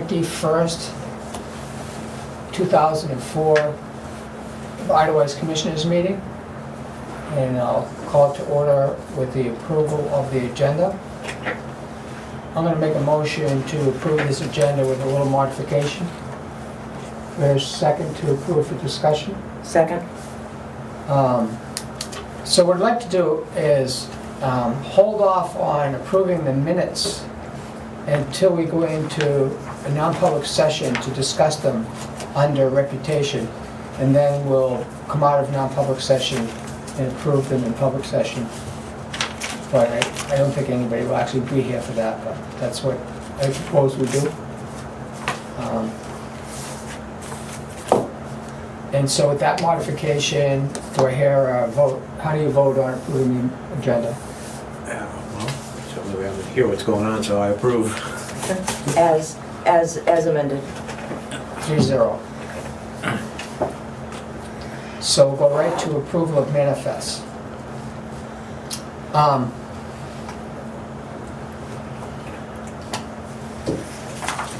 21st, 2004 Eidelweiss Commissioners meeting. And I'll call it to order with the approval of the agenda. I'm going to make a motion to approve this agenda with a little modification. There's a second to approve for discussion. Second. So what I'd like to do is hold off on approving the minutes until we go into a non-public session to discuss them under reputation, and then we'll come out of non-public session and approve them in public session. But I don't think anybody will actually be here for that, but that's what I propose we do. And so with that modification, do I hear a vote? How do you vote on approving the agenda? Well, certainly we have to hear what's going on, so I approve. As amended. 3-0. So we'll go right to approval of manifests.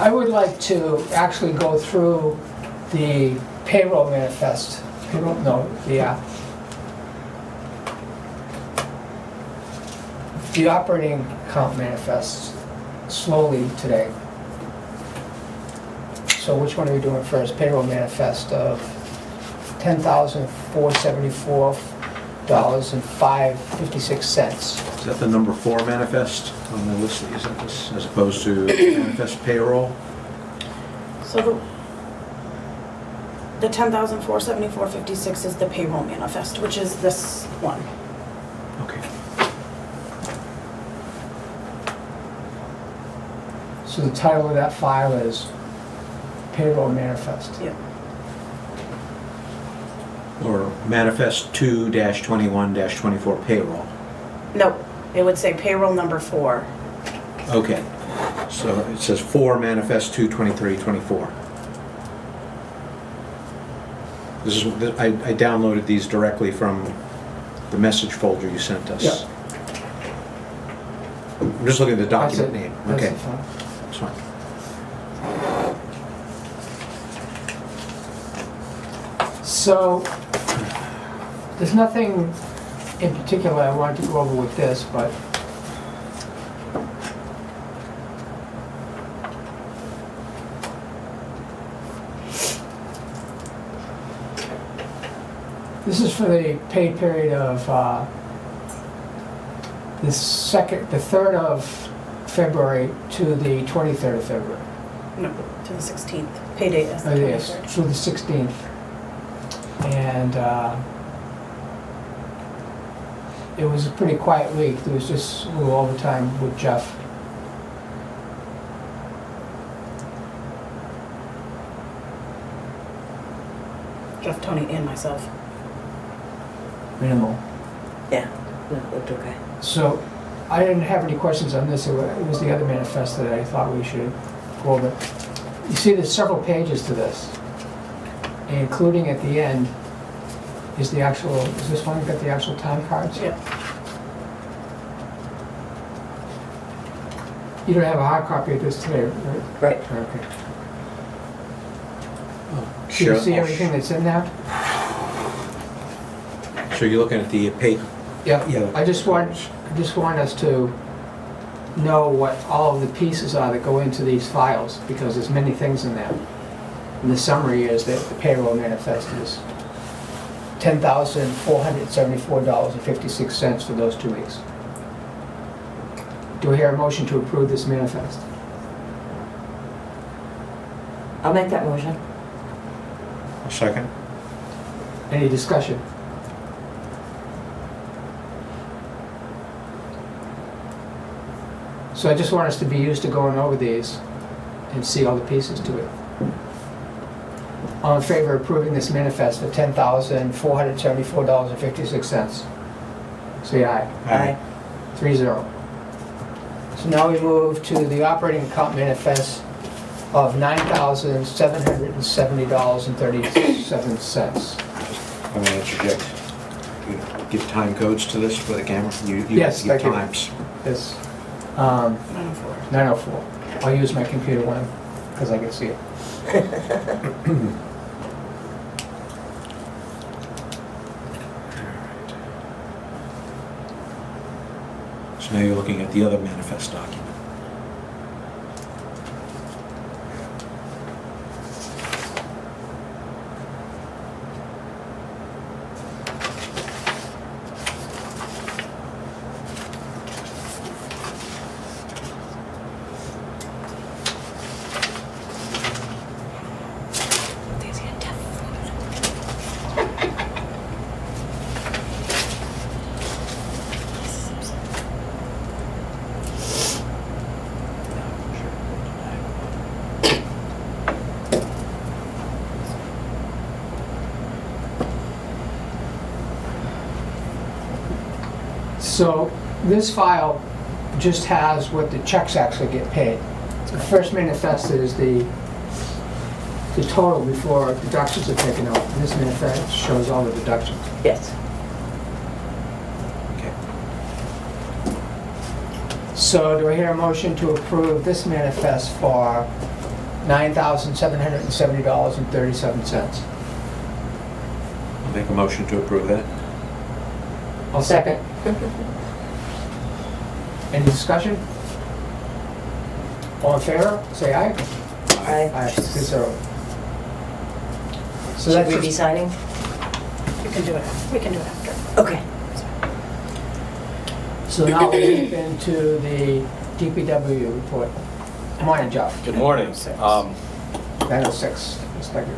I would like to actually go through the payroll manifest. The operating account manifest slowly today. So which one are we doing first? Payroll manifest of $10,474.56. Is that the number 4 manifest on the list that you sent us, as opposed to manifest payroll? So the 10,474.56 is the payroll manifest, which is this one. Okay. So the title of that file is payroll manifest. Yep. Or manifest 2-21-24 payroll. Nope, it would say payroll number 4. Okay. So it says 4 manifest 2-23-24. This is, I downloaded these directly from the message folder you sent us. Yeah. I'm just looking at the document That's it. name. That's Okay. the file. That's fine. So, there's nothing in particular I wanted to go over with this, but this is for the paid period of the 3rd of February to the 23rd of February. No, to the 16th. Payday is the Oh, yes, 23rd. through the 16th. And it was a pretty quiet week. There was just a little overtime with Jeff. Jeff, Tony, and myself. Minimal. Yeah, that looked okay. So I didn't have any questions on this. It was the other manifest that I thought we should go over. You see there's several pages to this, including at the end is the actual, is this one got the actual time cards? Yep. You don't have a hard copy of this today, right? Right. Okay. Oh, Do you see everything that's in there? So you're looking at the pay? Yeah. Yeah. I just want us to know what all of the pieces are that go into these files, because there's many things in there. And the summary is that the payroll manifest is $10,474.56 for those 2 weeks. Do I hear a motion to approve this manifest? I'll make that motion. A second? Any discussion? So I just want us to be used to going over these and see all the pieces to it. All in favor of approving this manifest for $10,474.56? Say aye. Aye. 3-0. So now we move to the operating account manifest of $9,770.37. I'm going to interject. You give time codes to this for the camera? You Yes, give thank you. times. Yes. 904. 904. I'll use my computer one. because I can see it. So now you're looking at the other manifest document. So this file just has what the checks actually get paid. The first manifest is the total before deductions are taken out. This manifest shows all the deductions. Yes. Okay. So do I hear a motion to approve this manifest for $9,770.37? I'll make a motion to approve that. I'll second. Any discussion? All in favor, say aye. Aye. Aye, 6-0. So Should that's we be just, signing? You can do it, we can do it after. Okay. so now we move into the DPW report. Morning, Jeff. Good morning. 9:06, thank you.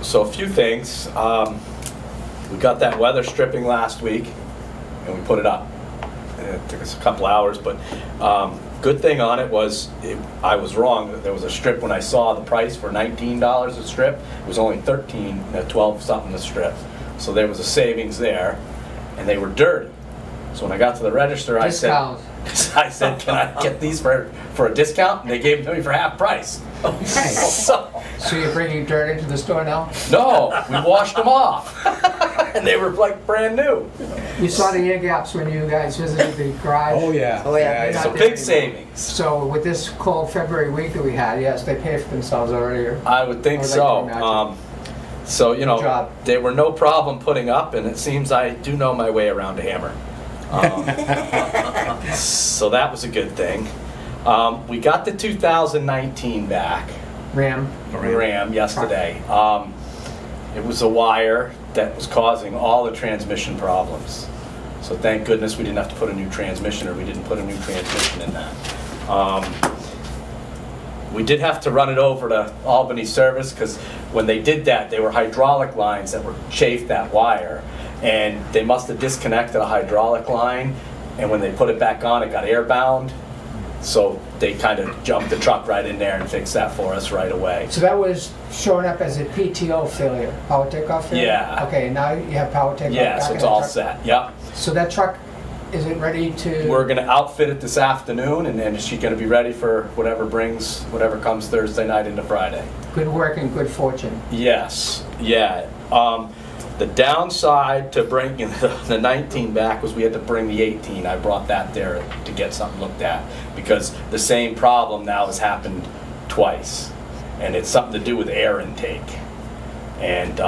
So a few things. We got that weather stripping last week and we put it up. And it took us a couple hours, but good thing on it was I was wrong. There was a strip when I saw the price for $19 a strip. It was only 12 something a strip. So there was a savings there and they were dirty. So when I got to the register, Discount. I said, can I get these for a discount? And they gave it to me for half price. So you're bringing dirt into the store now? no, we washed them off. And they were like brand new. You saw the air gaps when you guys visited the garage? yeah. Oh, yeah. Not So there big anymore. savings. So with this cold February week that we had, yes, they pay for themselves already. I would think I would like so. to imagine. So, you know, Good job. they were no problem putting up, and it seems I do know my way around a hammer. So that was a good thing. We got the 2019 back, Ram. Ram, yesterday. It was a wire that was causing all the transmission problems. So thank goodness we didn't have to put a new transmission, or we didn't put a new transmission in that. We did have to run it over to Albany Service, because when they did that, they were hydraulic lines that were chafed that wire. And they must have disconnected a hydraulic line, and when they put it back on, it got airbound. So they kind of jumped the truck right in there and fixed that for us right away. So that was showing up as a PTO failure, power takeoff failure? Yeah. Okay, now you have power takeoff Yeah, back so in it's the all truck? set, yep. So that truck, is it ready to? We're gonna outfit it this afternoon, and then she's gonna be ready for whatever comes Thursday night into Friday. Good work and good fortune. Yes, yeah. The downside to bringing the 19 back was we had to bring the 18. I brought that there to get something looked at, because the same problem now has happened twice, and it's something to do with air intake. And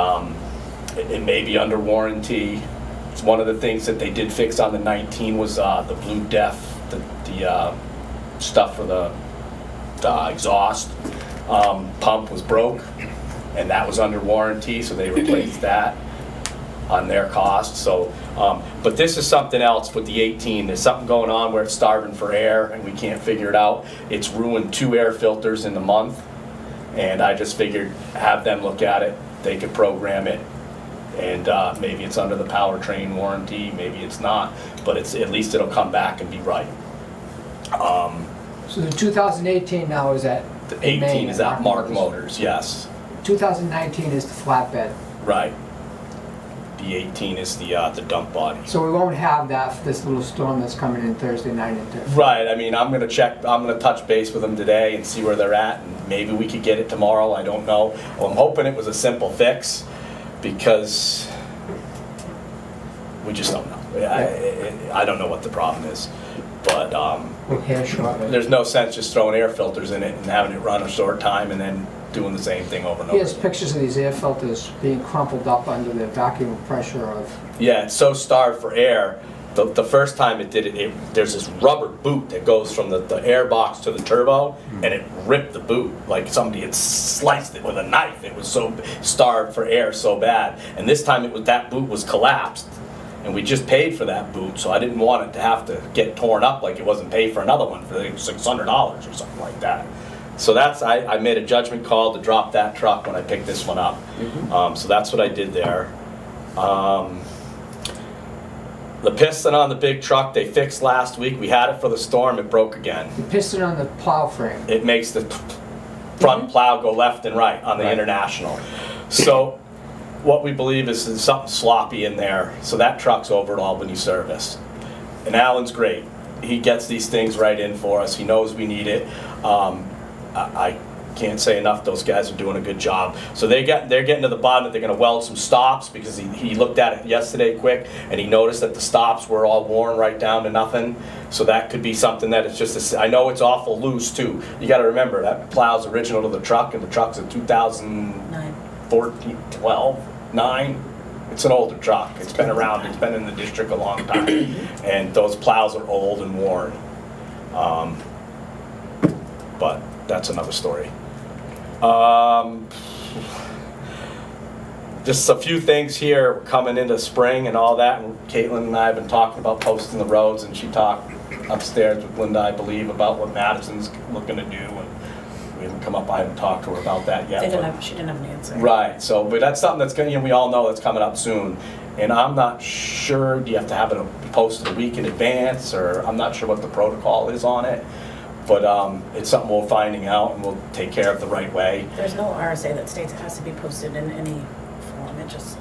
it may be under warranty. It's one of the things that they did fix on the 19 was the Blue Def, the stuff for the exhaust pump was broke, and that was under warranty, so they replaced that on their cost. So, but this is something else with the 18. There's something going on where it's starving for air and we can't figure it out. It's ruined 2 air filters in the month, and I just figured have them look at it. They could program it, and maybe it's under the powertrain warranty, maybe it's not, but it's at least it'll come back and be right. So the 2018 now is at? The 18 is at Mark Motors, yes, 2019 is the flatbed. right. The 18 is the dump body. So we won't have that for this little storm that's coming in Thursday night into. Right, I mean, I'm gonna touch base with them today and see where they're at, and maybe we could get it tomorrow, I don't know. Well, I'm hoping it was a simple fix, because we just don't know. I don't know what the problem is, but hair shortly. There's no sense just throwing air filters in it and having it run a short time and then doing the same thing over and He over has again. pictures of these air filters being crumpled up under the vacuum pressure of, Yeah, it's so starved for air. The first time it did it, there's this rubber boot that goes from the air box to the turbo, and it ripped the boot like somebody had sliced it with a knife. It was so starved for air so bad. And this time that boot was collapsed, and we just paid for that boot, so I didn't want it to have to get torn up like it wasn't paid for another one for like $600 or something like that. So I made a judgment call to drop that truck when I picked this one up. So that's what I did there. The piston on the big truck they fixed last week. We had it for the storm. It broke again. the piston on the plow frame. It makes the front plow go left and right on the International. So what we believe is there's something sloppy in there. So that truck's over at Albany Service. And Alan's great. He gets these things right in for us. He knows we need it. I can't say enough, those guys are doing a good job. So they're getting to the bottom that they're gonna weld some stops, because he looked at it yesterday quick and he noticed that the stops were all worn right down to nothing. So that could be something that it's just, I know it's awful loose too. You gotta remember, that plow's original to the truck, and the truck's a 2014, 12, 9. It's an older truck. It's been around, it's been in the district a long time. And those plows are old and worn. But that's another story. Just a few things here, we're coming into spring and all that, and Caitlin and I have been talking about posting the roads, and she talked upstairs with Linda, I believe, about what Madison's looking to do, and we haven't come up, I haven't talked to her about that yet. She didn't have an answer. Right, so, but that's something that's gonna, we all know that's coming up soon. And I'm not sure, do you have to have it posted a week in advance, or I'm not sure what the protocol is on it. But it's something we're finding out, and we'll take care of the right way. There's no RSA that states it has to be posted in any form. It just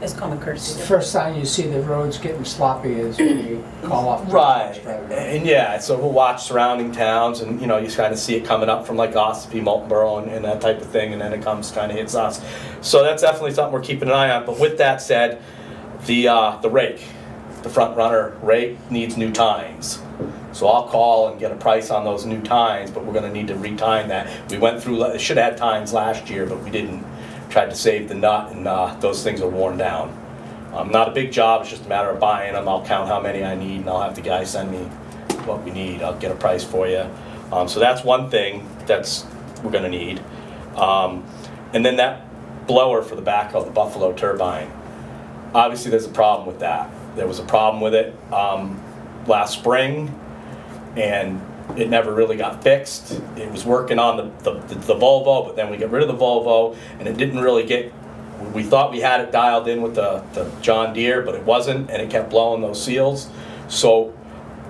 is common courtesy. The first sign you see the roads getting sloppy is when you call off. Right, and yeah, so we'll watch surrounding towns, and you know, you kind of see it coming up from like Ossipee, Moultonborough, and that type of thing, and then it comes, kind of hits us. So that's definitely something we're keeping an eye on. But with that said, the rake, the front runner rake needs new tines. So I'll call and get a price on those new tines, but we're gonna need to retine that. We went through, should have had tines last year, but we didn't. Tried to save the nut, and those things are worn down. Not a big job, it's just a matter of buying them. I'll count how many I need, and I'll have the guy send me what we need. I'll get a price for you. So that's one thing we're gonna need. And then that blower for the backhoe, the Buffalo turbine. Obviously, there's a problem with that. There was a problem with it last spring, and it never really got fixed. It was working on the Volvo, but then we got rid of the Volvo, and it didn't really get, we thought we had it dialed in with the John Deere, but it wasn't, and it kept blowing those seals. So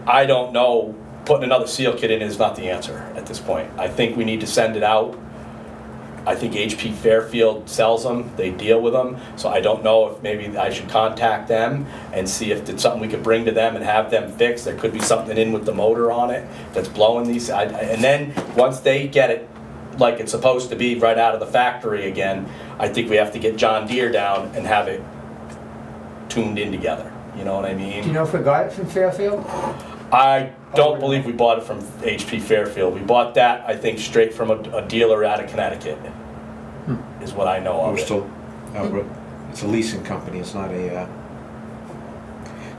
I don't know, putting another seal kit in is not the answer at this point. I think we need to send it out. I think HP Fairfield sells them, they deal with them, so I don't know if maybe I should contact them and see if it's something we could bring to them and have them fix. There could be something in with the motor on it that's blowing these, and then once they get it like it's supposed to be right out of the factory again, I think we have to get John Deere down and have it tuned in together, you know what I mean? Do you know if we got it from Fairfield? I don't believe we bought it from HP Fairfield. We bought that, I think, straight from a dealer out of Connecticut, is what I know of We're it. still, it's a leasing company, it's not a,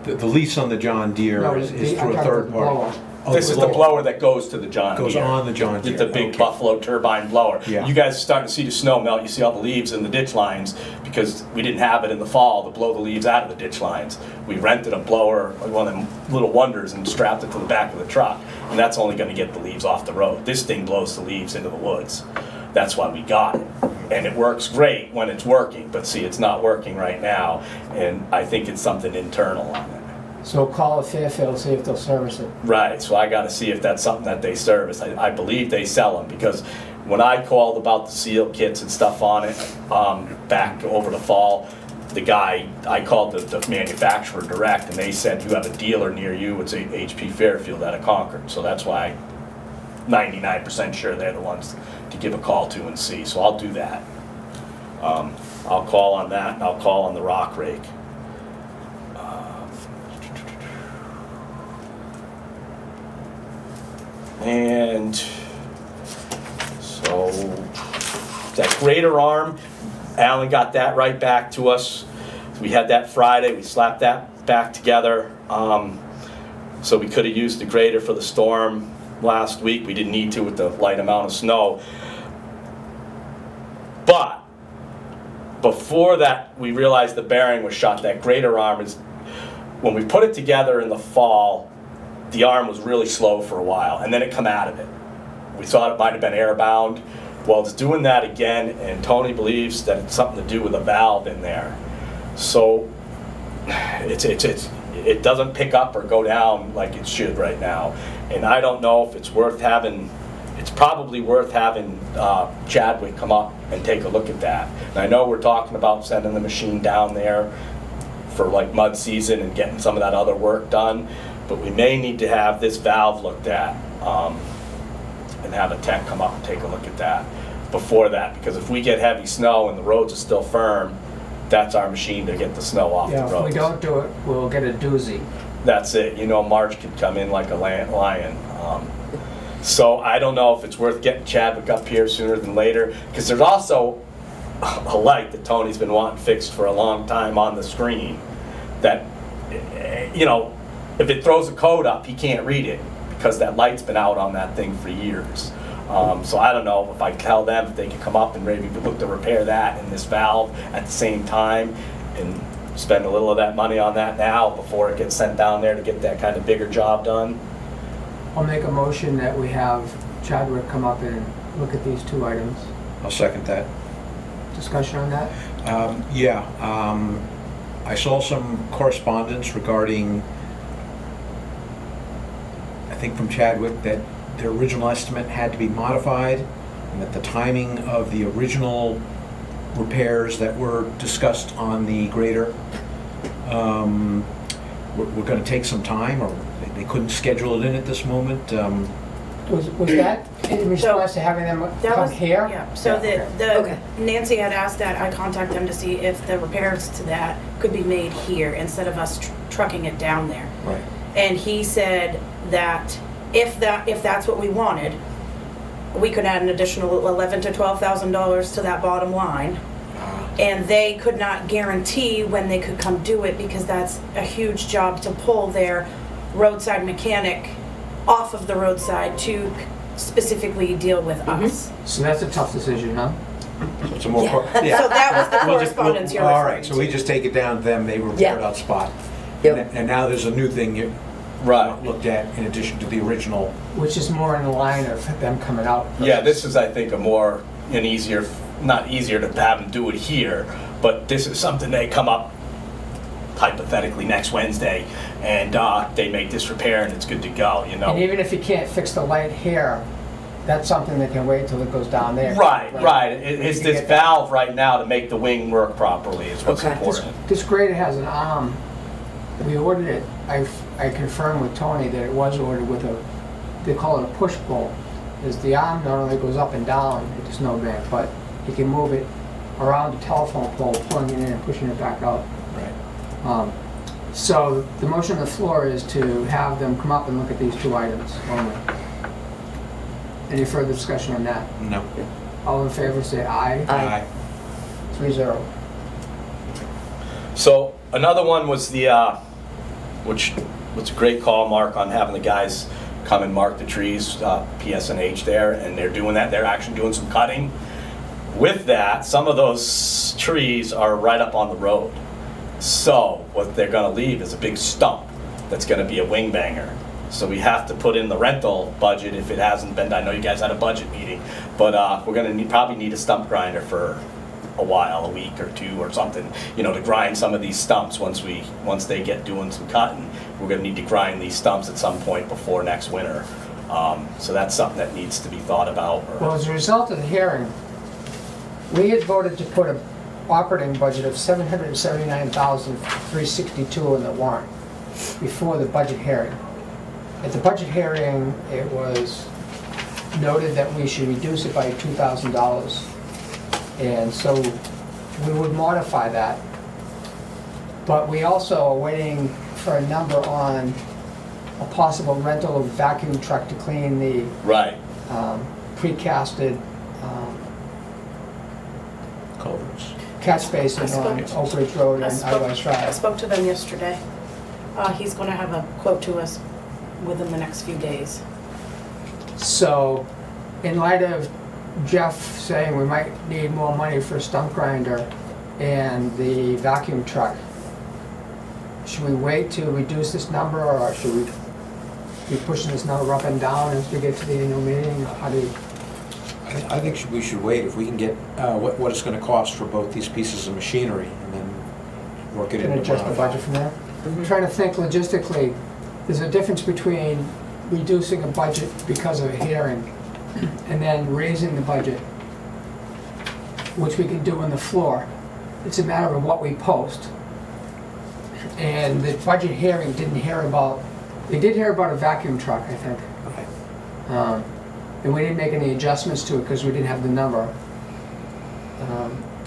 the lease on the John Deere No, is I through a got third the party. blower. Oh, This is the blower that goes to the John Deere. Goes on the John Deere, The big okay. Buffalo turbine blower. Yeah. You guys are starting to see the snow melt, you see all the leaves in the ditch lines, because we didn't have it in the fall to blow the leaves out of the ditch lines. We rented a blower, one of them little wonders, and strapped it to the back of the truck, and that's only gonna get the leaves off the road. This thing blows the leaves into the woods. That's why we got it. And it works great when it's working, but see, it's not working right now, and I think it's something internal on it. So call Fairfield, see if they'll service it. Right, so I gotta see if that's something that they service. I believe they sell them, because when I called about the seal kits and stuff on it, back over the fall, the guy, I called the manufacturer direct, and they said, you have a dealer near you, it's a HP Fairfield out of Concord. So that's why I'm 99% sure they're the ones to give a call to and see, so I'll do that. I'll call on that, and I'll call on the rock rake. that grater arm, Alan got that right back to us. We had that Friday, we slapped that back together. So we could have used the grader for the storm last week. We didn't need to with the light amount of snow. But before that, we realized the bearing was shot. That grater arm is, when we put it together in the fall, the arm was really slow for a while, and then it come out of it. We thought it might have been airbound. Well, it's doing that again, and Tony believes that it's something to do with a valve in there. So it doesn't pick up or go down like it should right now. And I don't know if it's worth having, it's probably worth having Chadwick come up and take a look at that. And I know we're talking about sending the machine down there for like mud season and getting some of that other work done, but we may need to have this valve looked at and have a tech come up and take a look at that before that, because if we get heavy snow and the roads are still firm, that's our machine to get the snow off the roads. Yeah, if we don't do it, we'll get a doozy. That's it. You know, March could come in like a lion. So I don't know if it's worth getting Chadwick up here sooner than later, because there's also a light that Tony's been wanting fixed for a long time on the screen that, you know, if it throws a code up, he can't read it because that light's been out on that thing for years. So I don't know if I tell them if they can come up and maybe look to repair that and this valve at the same time and spend a little of that money on that now before it gets sent down there to get that kind of bigger job done. I'll make a motion that we have Chadwick come up and look at these two items. I'll second that. Discussion on that? I saw some correspondence regarding, I think from Chadwick, that their original estimate had to be modified, and that the timing of the original repairs that were discussed on the grader were going to take some time, or they couldn't schedule it in at this moment. Was that in response to having them That come was here? Yeah, so Okay. Nancy had asked that I contact them to see if the repairs to that could be made here instead of us trucking it down there. Right. And he said that if that's what we wanted, we could add an additional $11,000 to $12,000 to that bottom line. And they could not guarantee when they could come do it, because that's a huge job to pull their roadside mechanic off of the roadside to specifically deal with us. So that's a tough decision, huh? So it's a more, Yeah. So that was the correspondence you're all referring right, so we to. just take it down to them, they repaired Yeah. on spot. Yep. And now there's a new thing you Right. looked at in addition to the original. Which is more in the line of them coming out. Yeah, this is, I think, an easier, not easier to have them do it here, but this is something they come up hypothetically next Wednesday and they make this repair and it's good to go, you And know. even if you can't fix the light here, that's something that can wait till it goes down there. Right. It's You this get that. valve right now to make the wing work properly is what's Okay. important. This grader has an arm. We ordered it, I confirmed with Tony that it was ordered with they call it a push pull. Is the arm not only goes up and down at the snowbank, but he can move it around the telephone pole, pulling it in and pushing it back out. Right. So the motion on the floor is to have them come up and look at these two items only. Any further discussion on that? No. All in favor say aye. Aye. 3-0. So another one was the, which was a great call, Mark, on having the guys come and mark the trees, PSNH there, and they're doing that. They're actually doing some cutting. With that, some of those trees are right up on the road. So what they're gonna leave is a big stump that's gonna be a wing banger. So we have to put in the rental budget if it hasn't been, I know you guys had a budget meeting, but we're gonna probably need a stump grinder for a while, a week or two or something, you know, to grind some of these stumps once they get doing some cutting. We're gonna need to grind these stumps at some point before next winter. So that's something that needs to be thought about. Well, as a result of the hearing, we had voted to put an operating budget of $779,362 in the warrant before the budget hearing. At the budget hearing, it was noted that we should reduce it by $2,000. And so we would modify that. But we also are waiting for a number on a possible rental of vacuum truck to clean the Right. precasted culverts? Catch basin on Oak Ridge Road I and spoke- Eidelweiss I Drive. spoke to them yesterday. He's gonna have a quote to us within the next few days. So, in light of Jeff saying we might need more money for stump grinder and the vacuum truck, should we wait to reduce this number, or should we be pushing this number up and down as we get to the annual meeting? How do you, I think we should wait if we can get what it's gonna cost for both these pieces of machinery, and then work it can into adjust the budget from there? I'm trying to think logistically, there's a difference between reducing a budget because of a hearing and then raising the budget, which we can do on the floor. It's a matter of what we post. And the budget hearing didn't hear about, they did hear about a vacuum truck, I think. Okay. And we didn't make any adjustments to it because we didn't have the number.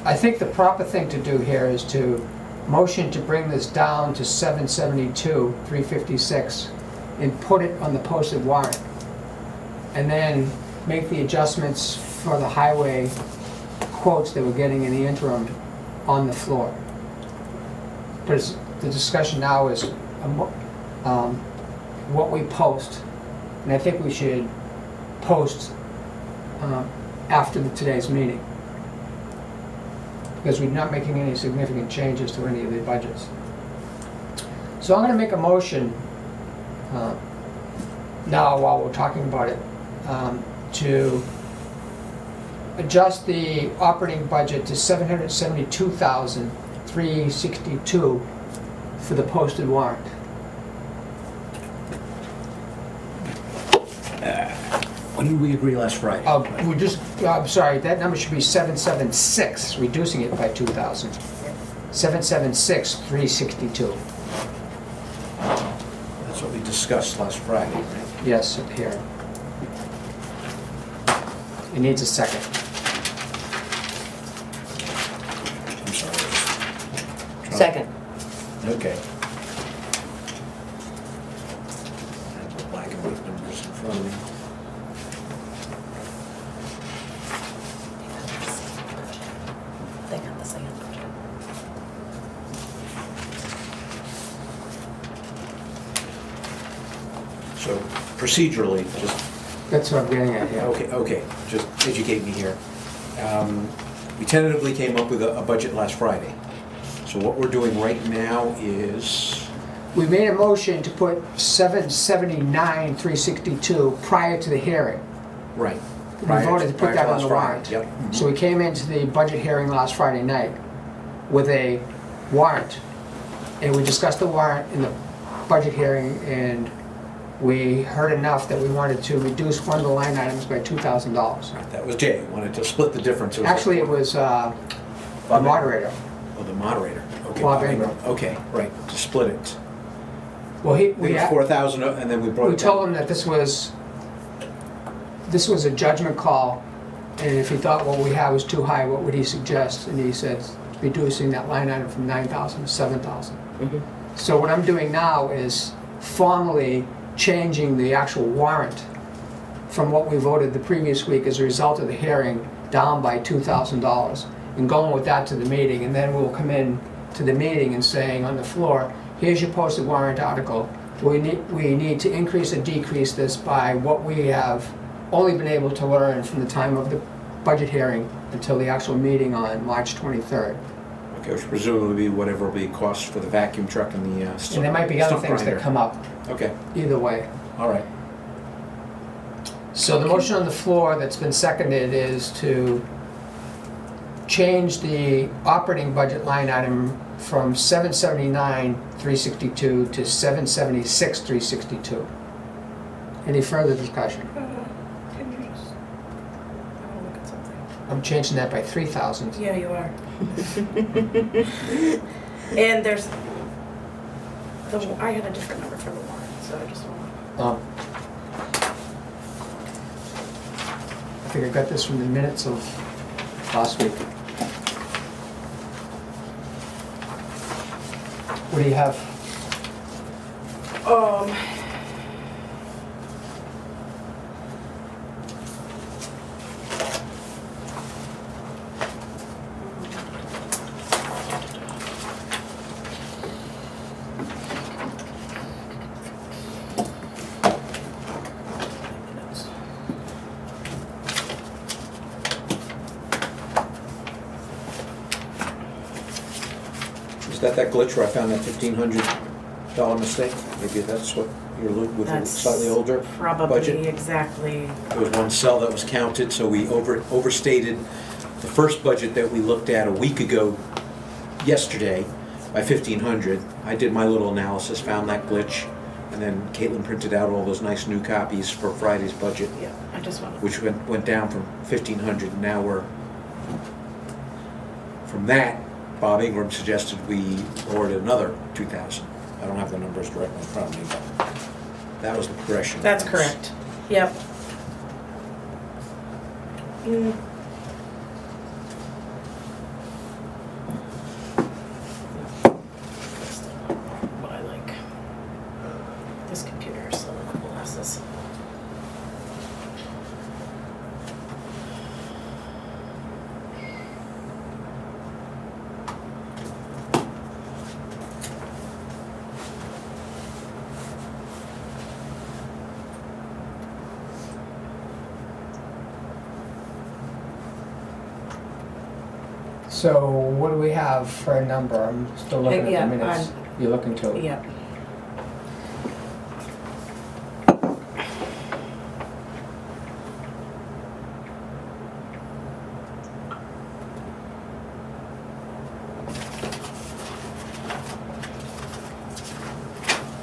I think the proper thing to do here is to motion to bring this down to 772, 356, and put it on the posted warrant. And then make the adjustments for the highway quotes that we're getting in the interim on the floor. Because the discussion now is what we post. And I think we should post after today's meeting. Because we're not making any significant changes to any of the budgets. So I'm going to make a motion now while we're talking about it to adjust the operating budget to $772,362 for the posted warrant. When did we agree last Friday? I'm sorry, that number should be 776, reducing it by 2,000. 776,362. That's what we discussed last Friday, right? Yes, here. It needs a second. I'm sorry. Second. Okay. I have the black and white numbers in front of me. They got the same budget. So procedurally, just, That's what I'm getting at here. okay, just educate me here. We tentatively came up with a budget last Friday. So what we're doing right now is, We made a motion to put 779,362 prior to the hearing. right. We voted to put that on the warrant. Yep. So we came into the budget hearing last Friday night with a warrant. And we discussed the warrant in the budget hearing, and we heard enough that we wanted to reduce one of the line items by $2,000. That was Jay, wanted to split the difference. Actually, it was the moderator. Oh, the moderator. Okay. Bob Ingram. Okay, right, to split it. Well, It was 4,000, and then we brought we it down. told him that this was a judgment call, and if he thought what we had was too high, what would he suggest? And he said reducing that line item from 9,000 to 7,000. So what I'm doing now is formally changing the actual warrant from what we voted the previous week as a result of the hearing down by $2,000 and going with that to the meeting, and then we'll come in to the meeting and saying on the floor, here's your posted warrant article. We need to increase or decrease this by what we have only been able to learn from the time of the budget hearing until the actual meeting on March 23rd. Okay, which presumably will be whatever will be cost for the vacuum truck and the And there might be other stump things that grinder. come up, Okay, either way. all right. So the motion on the floor that's been seconded is to change the operating budget line item from 779,362 to 776,362. Any further discussion? Can you just, I wanna look at something. I'm changing that by 3,000. Yeah, you are. And there's, I had a different number for the warrant, so I just want I think I got this from the minutes of last week. What do you have? Is that glitch where I found that $1,500 mistake? Maybe that's what you're looking with a That's slightly older Probably budget? exactly. There was one cell that was counted, so we overstated the first budget that we looked at a week ago yesterday by 1,500. I did my little analysis, found that glitch, and then Caitlin printed out all those nice new copies for Friday's budget, Yeah, I just want to. which went down from 1,500, and now we're, from that, Bob Ingram suggested we lowered it another 2,000. I don't have the numbers directly in front of me, but that was the progression. That's correct. Yep. Mm. What I like. This computer is slow with molasses. So what do we have for a number? I'm still looking at Yeah, the minutes. You're looking to it? Yep.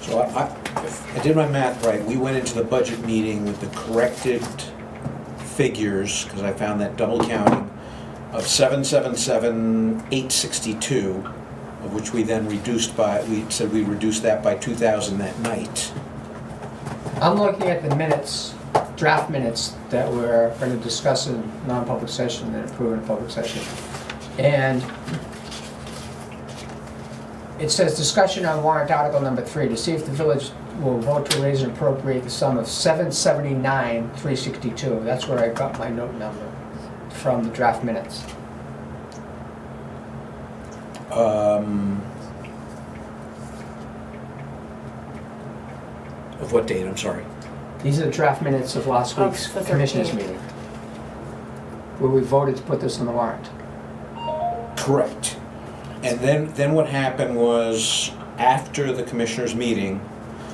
So if I did my math right, we went into the budget meeting with the corrected figures, because I found that double counting, of 777,862, of which we then reduced by, we said we reduced that by 2,000 that night. I'm looking at the minutes, draft minutes that we're going to discuss in non-public session and approve in public session. And it says discussion on warrant article number 3 to see if the village will vote to raise and appropriate the sum of 779,362. That's where I got my note number from the draft minutes. Of what date, I'm sorry? These are the draft minutes of last Of week's the commissioners 13th. meeting, where we voted to put this on the warrant. Correct. And then what happened was, after the commissioners' meeting,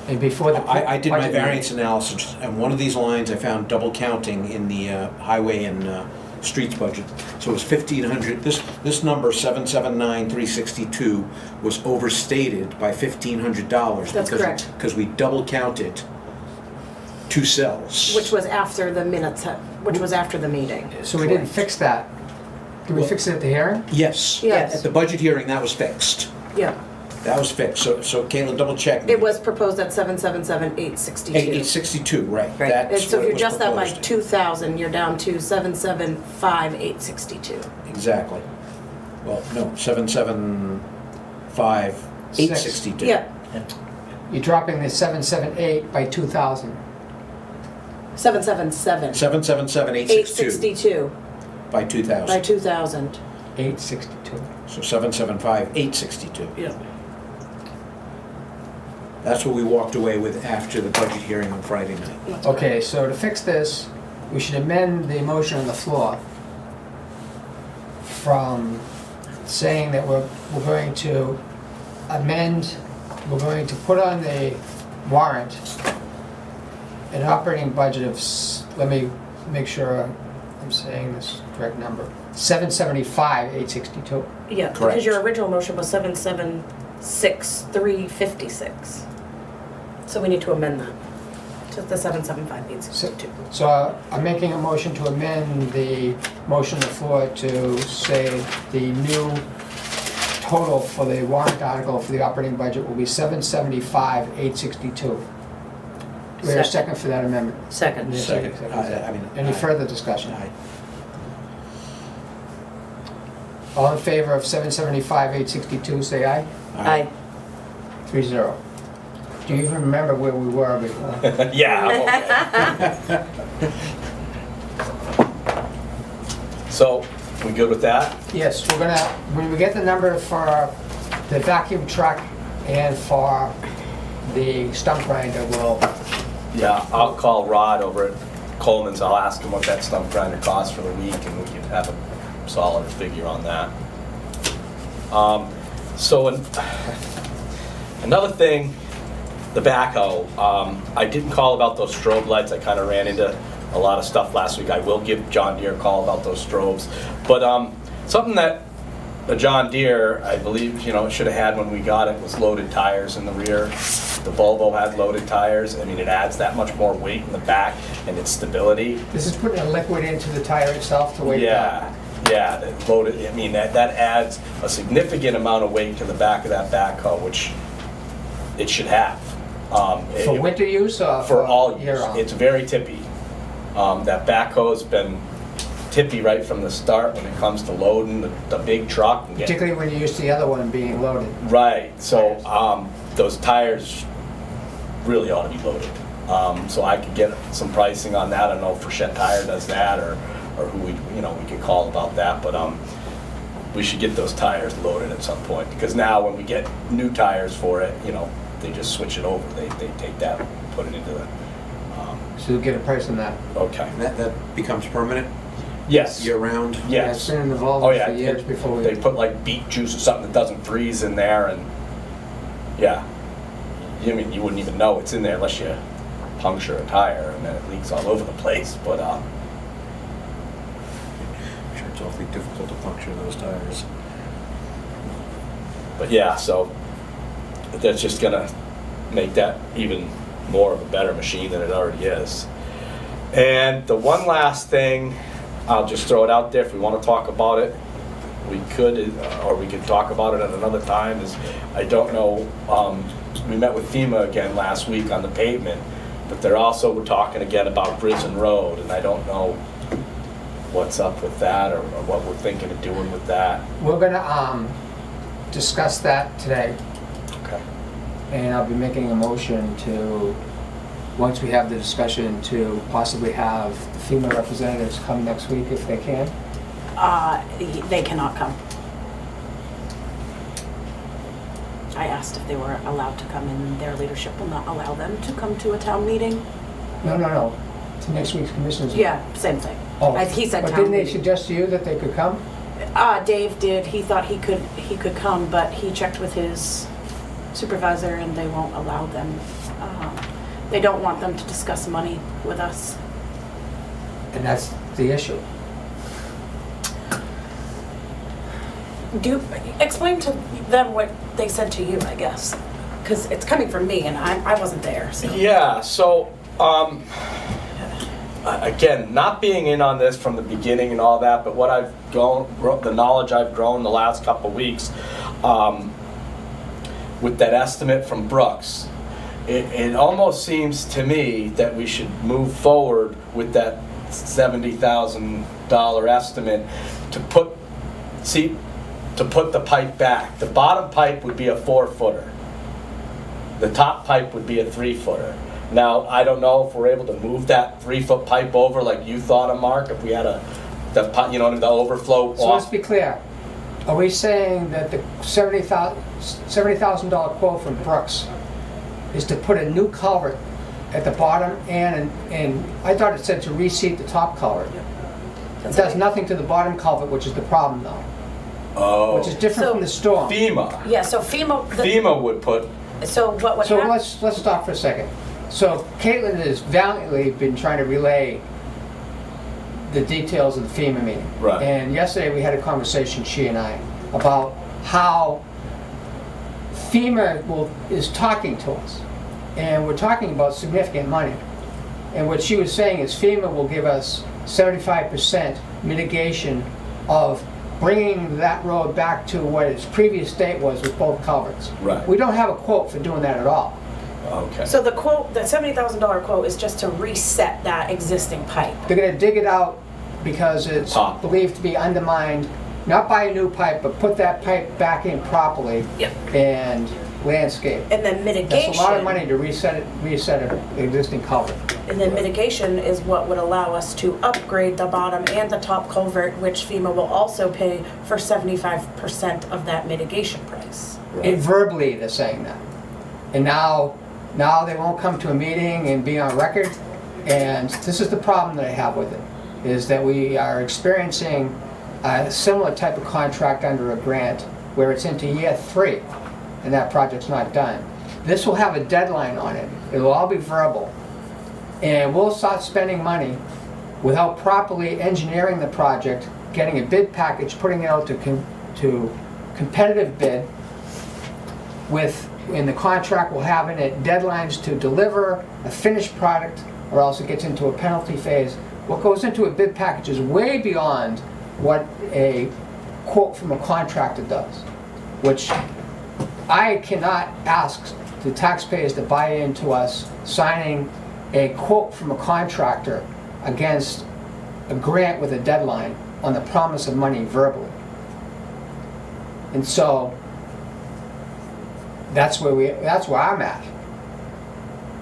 And before the I did my budget meeting. variance analysis, and one of these lines I found double counting in the highway and streets budget. So it was 1,500, this number, 779,362, was overstated by $1,500. That's correct. Because we double counted two cells. Which was after the minutes, which was after the meeting. So we didn't fix that. Did we Well- fix it at the hearing? Yes. Yes. At the budget hearing, that was fixed. Yeah, That was fixed. So Caitlin, double check me. it was proposed at 777,862. 862, right. Right, and That's so what if it you was adjust that by proposed. 2,000, you're down to 775,862. Exactly. Well, no, 775,862. Yeah, You're dropping the 778 by 2,000. 777. 777,862 862 by by 2,000. 2,000. 862. So 775,862. Yeah. That's what we walked away with after the budget hearing on Friday night. Okay, so to fix this, we should amend the motion on the floor from saying that we're going to amend, we're going to put on the warrant an operating budget of, let me make sure I'm saying this correct number, 775,862. Yeah, Correct. because your original motion was 776,356. So we need to amend that to the 775,862. So I'm making a motion to amend the motion on the floor to say the new total for the warrant article for the operating budget will be 775,862. Do we have a second for that amendment? Second. Yeah, Second. Any further discussion? Aye. All in favor of 775,862, say aye. Aye. 3-0. Do you even remember where we were before? Yeah, I'm okay. So, we good with that? Yes, we're gonna, when we get the number for the vacuum truck and for the stump grinder, we'll, Yeah, I'll call Rod over at Coleman's, I'll ask him what that stump grinder costs for the week, and we can have a solid figure on that. So another thing, the backhoe, I didn't call about those strobe lights. I kind of ran into a lot of stuff last week. I will give John Deere a call about those strobes. But something that a John Deere, I believe, it should have had when we got it was loaded tires in the rear. The Volvo had loaded tires. I mean, it adds that much more weight in the back and its stability. This is putting a liquid into the tire itself to weigh it down. Yeah, that loaded, I mean, that adds a significant amount of weight to the back of that backhoe, which it should have. For winter use or For all year use. round? It's very tippy. That backhoe's been tippy right from the start when it comes to loading the big truck. And Particularly when you're used to the other one being loaded. Right, so those tires really ought to be loaded. So I could get some pricing on that. I don't know if Frechette Tire does that or who we could call about that, but we should get those tires loaded at some point, because now when we get new tires for it, they just switch it over. They take that and put it into the, So you'll get a price on that. okay. And that becomes permanent Yes. year-round? Yeah, it's Yes. been in the Oh, Volvo yeah. for years before They we... put like beet juice or something that doesn't freeze in there, and yeah. I mean, you wouldn't even know it's in there unless you puncture a tire and then it leaks all over the place, but I'm sure it's awfully difficult to puncture those tires. But yeah, so that's just gonna make that even more of a better machine than it already is. And the one last thing, I'll just throw it out there, if we want to talk about it, we could, or we could talk about it at another time, is, I don't know, we met with FEMA again last week on the pavement, but they're also talking again about Grison Road, and I don't know what's up with that, or what we're thinking of doing with that. We're gonna discuss that today, Okay. and I'll be making a motion to, once we have the discussion, to possibly have FEMA representatives come next week if they can. They cannot come. I asked if they were allowed to come, and their leadership will not allow them to come to a town meeting. No. To next week's commissioners. Yeah, same thing. Oh, He said but town didn't they meeting. suggest to you that they could come? Dave did. He thought he could come, but he checked with his supervisor and they won't allow them. They don't want them to discuss money with us. And that's the issue. Explain to them what they said to you, I guess. Because it's coming from me and I wasn't there, so. Yeah, so, again, not being in on this from the beginning and all that, but what I've the knowledge I've grown the last couple of weeks, with that estimate from Brooks, it almost seems to me that we should move forward with that $70,000 estimate to put the pipe back. The bottom pipe would be a 4-footer. The top pipe would be a 3-footer. Now, I don't know if we're able to move that 3-foot pipe over like you thought of, Mark, if we had the overflow So let's off. be clear. Are we saying that the $70,000 quote from Brooks is to put a new culvert at the bottom and I thought it said to reseat the top culvert. It does nothing to the bottom culvert, which is the problem though, Oh, which is different from the storm. FEMA. Yeah, so FEMA would put, So what would So happen? let's stop for a second. So Caitlin has valiantly been trying to relay the details of the FEMA meeting. Right. And yesterday we had a conversation, she and I, about how FEMA is talking to us. And we're talking about significant money. And what she was saying is FEMA will give us 75% mitigation of bringing that road back to what its previous state was with both culverts. Right. We don't have a quote for doing that at all. okay. So the $70,000 quote is just to reset that existing pipe. They're gonna dig it out because it's Top. believed to be undermined, not by a new pipe, but put that pipe back in properly Yep. and landscape. And then mitigation. That's a lot of money to reset an existing culvert. And then mitigation is what would allow us to upgrade the bottom and the top culvert, which FEMA will also pay for 75% of that mitigation price. And verbally, they're saying that. And now they won't come to a meeting and be on record. And this is the problem that I have with it, is that we are experiencing a similar type of contract under a grant where it's into year 3 and that project's not done. This will have a deadline on it. It'll all be verbal. And we'll start spending money without properly engineering the project, getting a bid package, putting it out to competitive bid in the contract will have in it deadlines to deliver a finished product, or else it gets into a penalty phase. What goes into a bid package is way beyond what a quote from a contractor does, which I cannot ask the taxpayers to buy into us signing a quote from a contractor against a grant with a deadline on the promise of money verbally. And so that's where I'm at.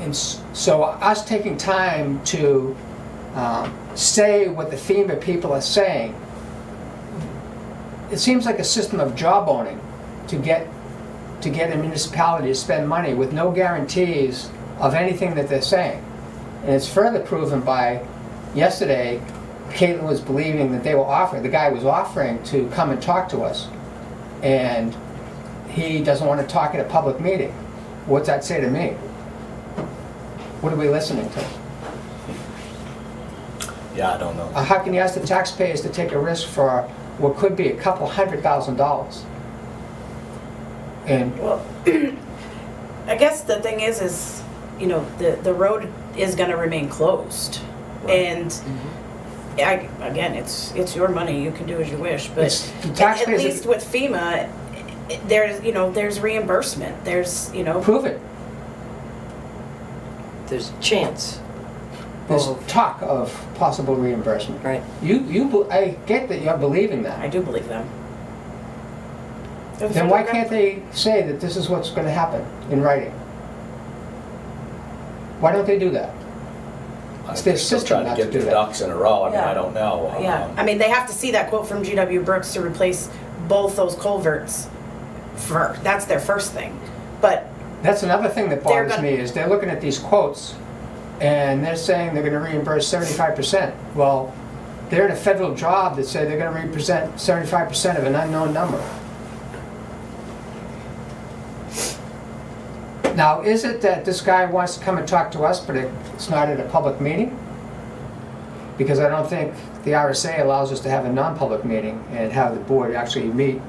And so us taking time to say what the FEMA people are saying, it seems like a system of jawboning to get a municipality to spend money with no guarantees of anything that they're saying. And it's further proven by yesterday, Caitlin was believing that the guy was offering to come and talk to us, and he doesn't want to talk at a public meeting. What's that say to me? What are we listening to? Yeah, I don't know. How can you ask the taxpayers to take a risk for what could be a couple $100,000? And Well, I guess the thing is, you know, the road is gonna remain closed. And again, it's your money, you can do as you wish, but It's the at taxpayers least with FEMA, there's reimbursement, there's, prove it. There's a chance. There's talk of possible reimbursement. Right. I get that you're believing I that. do believe them. Then why can't they say that this is what's going to happen in writing? Why don't they do that? I It's their think they'll system try not to to get do their that. ducks in a row. I mean, Yeah. I don't know. Yeah, I mean, they have to see that quote from GW Brooks to replace both those culverts first. That's their first thing. But That's another thing that They're bothers gonna- me, is they're looking at these quotes and they're saying they're going to reimburse 75%. Well, they're in a federal job that say they're going to represent 75% of an unknown number. Now, is it that this guy wants to come and talk to us, but it's not at a public meeting? Because I don't think the RSA allows us to have a non-public meeting and have the board actually meet.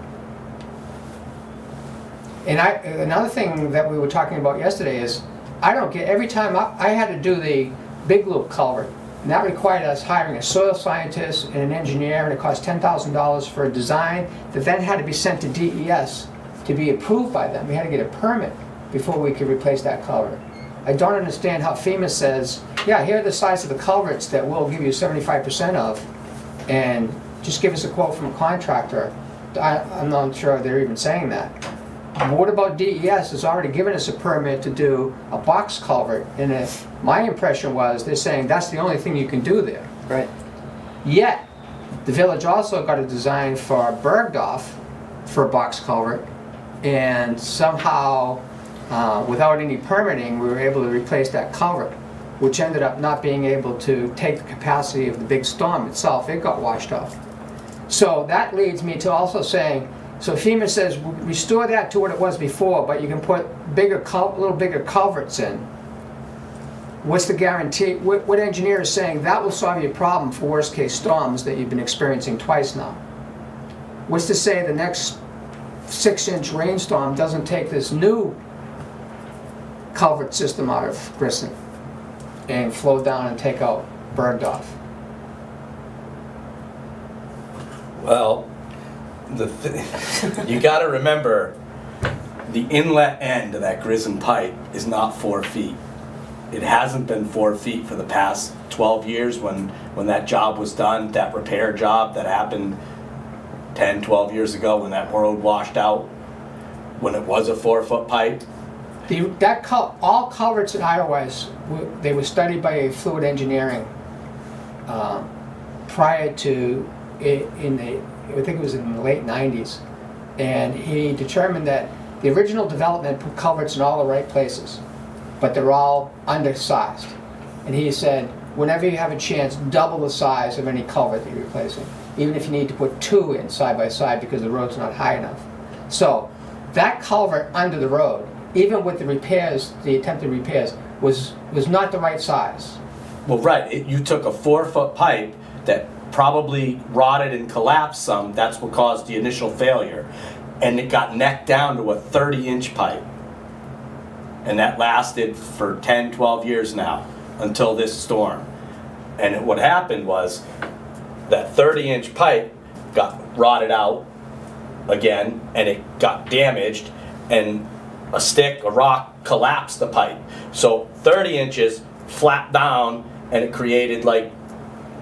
And another thing that we were talking about yesterday is, I don't get, every time I had to do the Big Loop culvert, and that required us hiring a soil scientist and an engineer, and it cost $10,000 for a design that then had to be sent to DES to be approved by them. We had to get a permit before we could replace that culvert. I don't understand how FEMA says, yeah, here are the size of the culverts that we'll give you 75% of, and just give us a quote from a contractor. I'm not sure they're even saying that. But what about DES has already given us a permit to do a box culvert, and my impression was they're saying that's the only thing you can do there. Right. Yet, the village also got a design for Bergdorf for a box culvert, and somehow, without any permitting, we were able to replace that culvert, which ended up not being able to take the capacity of the big storm itself. It got washed off. So that leads me to also saying, so FEMA says restore that to what it was before, but you can put little bigger culverts in. What's the guarantee? What engineer is saying that will solve your problem for worst case storms that you've been experiencing twice now? What's to say the next 6-inch rainstorm doesn't take this new culvert system out of Grissom and flow down and take out Bergdorf? Well, you got to remember, the inlet end of that Grissom pipe is not 4 feet. It hasn't been 4 feet for the past 12 years when that job was done, that repair job that happened 10, 12 years ago when that road washed out, when it was a 4-foot pipe. All culverts in Eidelweiss, they were studied by a fluid engineering prior to, I think it was in the late 90s, and he determined that the original development put culverts in all the right places, but they're all undersized. And he said, whenever you have a chance, double the size of any culvert that you're replacing, even if you need to put 2 in side by side because the road's not high enough. So that culvert under the road, even with the repairs, the attempted repairs, was not the right size. Well, right, you took a 4-foot pipe that probably rotted and collapsed some, that's what caused the initial failure. And it got necked down to a 30-inch pipe. And that lasted for 10, 12 years now, until this storm. And what happened was, that 30-inch pipe got rotted out again, and it got damaged, and a rock collapsed the pipe. So 30 inches flapped down, and it created like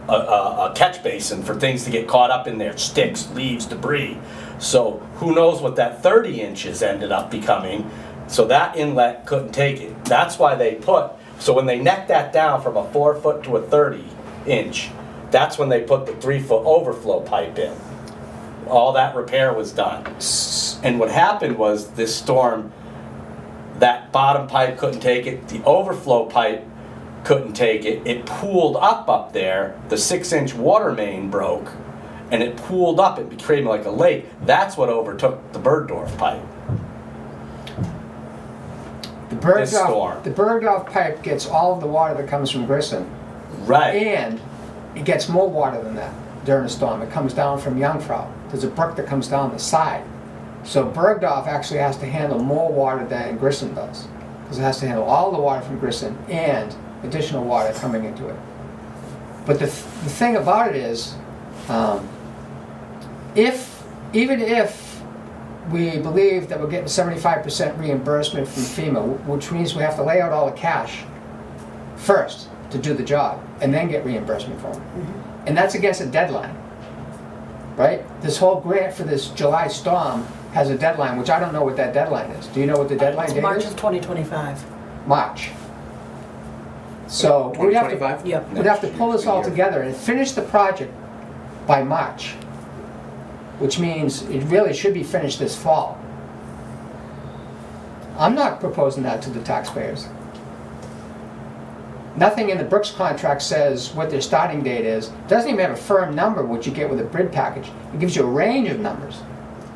a catch basin for things to get caught up in there, sticks, leaves, debris. So who knows what that 30 inches ended up becoming. So that inlet couldn't take it. That's why they so when they necked that down from a 4-foot to a 30-inch, that's when they put the 3-foot overflow pipe in. All that repair was done. And what happened was this storm, that bottom pipe couldn't take it, the overflow pipe couldn't take it, it pooled up there, the 6-inch water main broke, and it pooled up, it became like a lake. That's what overtook the Bergdorf pipe. This storm. The Bergdorf pipe gets all of the water that comes from Grissom. Right. And it gets more water than that during a storm. It comes down from Jungfrau. There's a brook that comes down the side. So Bergdorf actually has to handle more water than Grissom does, because it has to handle all the water from Grissom and additional water coming into it. But the thing about it is, even if we believe that we're getting 75% reimbursement from FEMA, which means we have to lay out all the cash first to do the job, and then get reimbursement from it. Mm-hmm. And that's against a deadline, right? This whole grant for this July storm has a deadline, which I don't know what that deadline is. Do you know what the deadline date is? March of 2025. March. So we'd have to, 2025? Yep. we'd have to pull this all together and finish the project by March, which means it really should be finished this fall. I'm not proposing that to the taxpayers. Nothing in the Brooks contract says what their starting date is. It doesn't even have a firm number, which you get with a bid package. It gives you a range of numbers.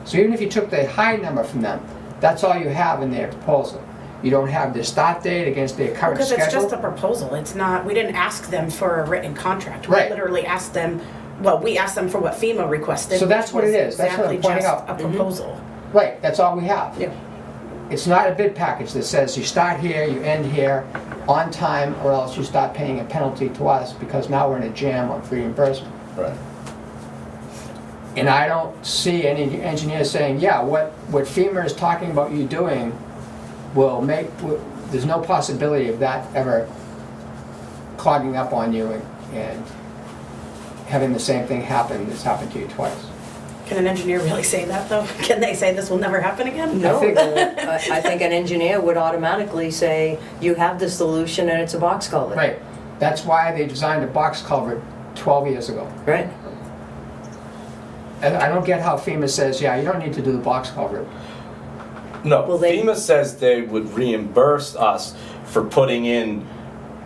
So even if you took the high number from them, that's all you have in their proposal. You don't have their start date against their current Because schedule. it's just a proposal, it's not, we didn't ask them for a written contract. Right. We literally asked them, well, we asked them for what FEMA requested. So that's which what it was is. That's what I'm exactly pointing just out. a proposal. Right, that's all we have. Yeah. It's not a bid package that says you start here, you end here, on time, or else you start paying a penalty to us because now we're in a jam on reimbursement. Right. And I don't see any engineers saying, yeah, what FEMA is talking about you doing will make, there's no possibility of that ever clogging up on you and having the same thing happen that's happened to you twice. Can an engineer really say that, though? Can they say this will never happen again? No, I I think an engineer would automatically say, you have the solution and it's a box culvert. Right, that's why they designed a box culvert 12 years ago. Right? And I don't get how FEMA says, yeah, you don't need to do the box culvert. No, Well, they- FEMA says they would reimburse us for putting in